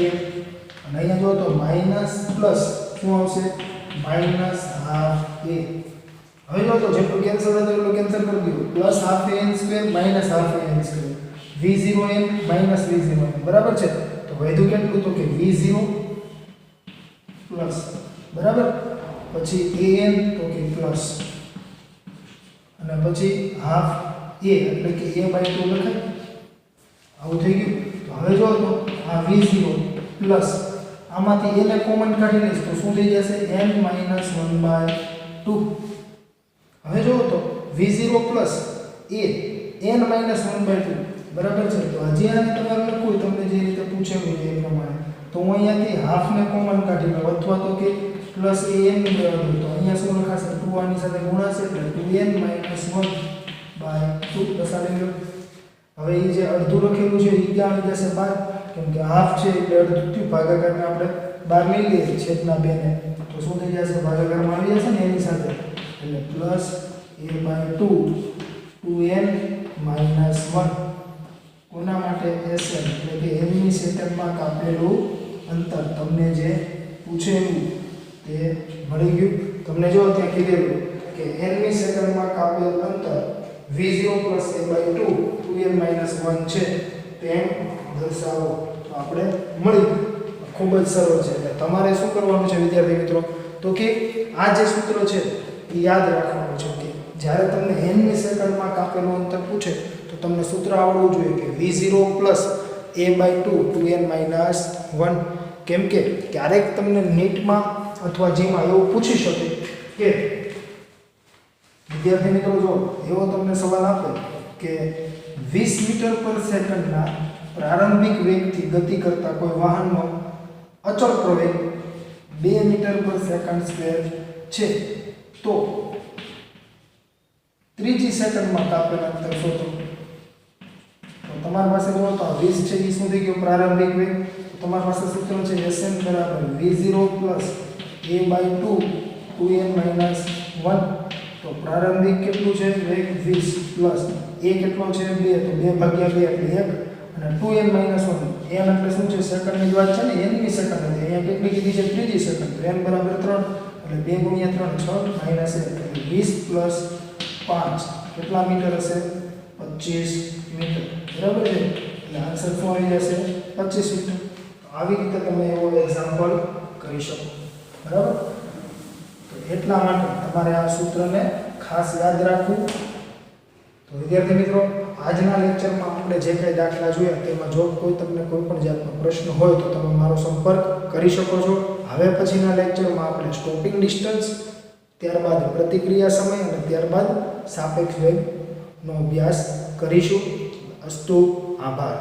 અને અહીંયા જો તો માઈનસ પ્લસ શું આવશે માઈનસ હાફ a. હવે જો તો જેટલું કેન્સલ થાય એટલું કેન્સલ કરી દો plus half an square minus half an square v0n minus v0n બરાબર છે. તો વધ્યું કેટલું તો કે v0 પ્લસ બરાબર પછી an તો કે પ્લસ અને પછી હાફ a એટલે કે a/2 લખાય આવું થઈ ગયું. તો હવે જો તો આ v0 પ્લસ આમાંથી a ને કોમન કાઢી લઈશ તો શું થઈ જશે n - 1/2. હવે જો તો v0 પ્લસ a n - 1/2 બરાબર છે. તો હજી આને તમારે લખવું તમને જે રીતે પૂછેલું છે એ પ્રમાણે તો હું અહીંયાથી હાફ ને કોમન કાઢી લઉં અથવા તો કે પ્લસ an ની બરાબર તો અહીંયા શું લખાશે 2 આની સાથે ગુણાશે એટલે 2n - 1/2 દસાડી લો. હવે એ જે અડધું લખેલું છે એ ક્યાં આવી જશે બહાર કેમ કે હાફ છે એટલે અડધું થયું ભાગાકારને આપણે બહાર લઈ લઈએ છેદના 2 ને તો શું થઈ જશે ભાગાકારમાં આવી જશે ને એની સાથે એટલે પ્લસ a/2 2n - 1 કોના માટે sn એટલે કે n ની સેકન્ડમાં કાપેલું અંતર તમને જે પૂછેલું તે મળી ગયું. તમને જો ત્યાં કીધેલું કે n ની સેકન્ડમાં કાપેલું અંતર v0 a/2 2n - 1 છે તેમ દર્શાવો. તો આપણે મળી ખૂબ જ સરળ છે. એટલે તમારે શું કરવાનું છે વિદ્યાર્થી મિત્રો તો કે આ જે સૂત્ર છે એ યાદ રાખવાનું છે કે જ્યારે તમને n ની સેકન્ડમાં કાપેલું અંતર પૂછે તો તમને સૂત્ર આવડવું જોઈએ કે v0 a/2 2n - 1. કેમ કે ક્યારેક તમને નીટમાં અથવા જીમાં એવું પૂછી શકે કે વિદ્યાર્થી મિત્રો જો એવો તમને સવાલ આપે કે 20 મીટર પર સેકન્ડના પ્રારંભિક વેગથી ગતિ કરતા કોઈ વાહનનો અચળ પ્રવેગ 2 મીટર પર સેકન્ડ સ્ક્વેર છે તો ત્રીજી સેકન્ડમાં કાપેલ અંતર શોધો. તો તમારી પાસે જો તો 20 છે એ શું થઈ ગયો પ્રારંભિક વેગ. તો તમારી પાસે સૂત્ર છે sn બરાબર v0 a/2 2n - 1. તો પ્રારંભિક કેટલું છે વેગ 20 પ્લસ a કેટલો છે 2 તો 2/2 એટલે 1 અને 2n - 1 n એટલે શું છે સેકન્ડની જ વાત છે ને n ની સેકન્ડ હતી અહીંયા કેટલી કીધી છે ત્રીજી સેકન્ડ તો n બરાબર 3 એટલે 2 × 3 6 - 1 એટલે 20 પ્લસ 5 કેટલા મીટર હશે 25 મીટર બરાબર છે. એટલે આન્સર શું આવી જશે 25 મીટર. તો આવી રીતે તમે એવો એક્ઝામ્પલ કરી શકો બરાબર. તો એટલા માટે તમારે આ સૂત્રને ખાસ યાદ રાખવું. તો વિદ્યાર્થી મિત્રો આજના લેક્ચરમાં આપણે જે કંઈ દાખલા જોયા તેમાં જો તમને કોઈ પણ જાતનો પ્રશ્ન હોય તો તમે મારો સંપર્ક કરી શકો છો. હવે પછીના લેક્ચરમાં આપણે સ્ટોપિંગ ડિસ્ટન્સ ત્યારબાદ પ્રતિક્રિયા સમય અને ત્યારબાદ સાપેક્ષ વેગનો અભ્યાસ કરીશું. અસ્તુ આભાર.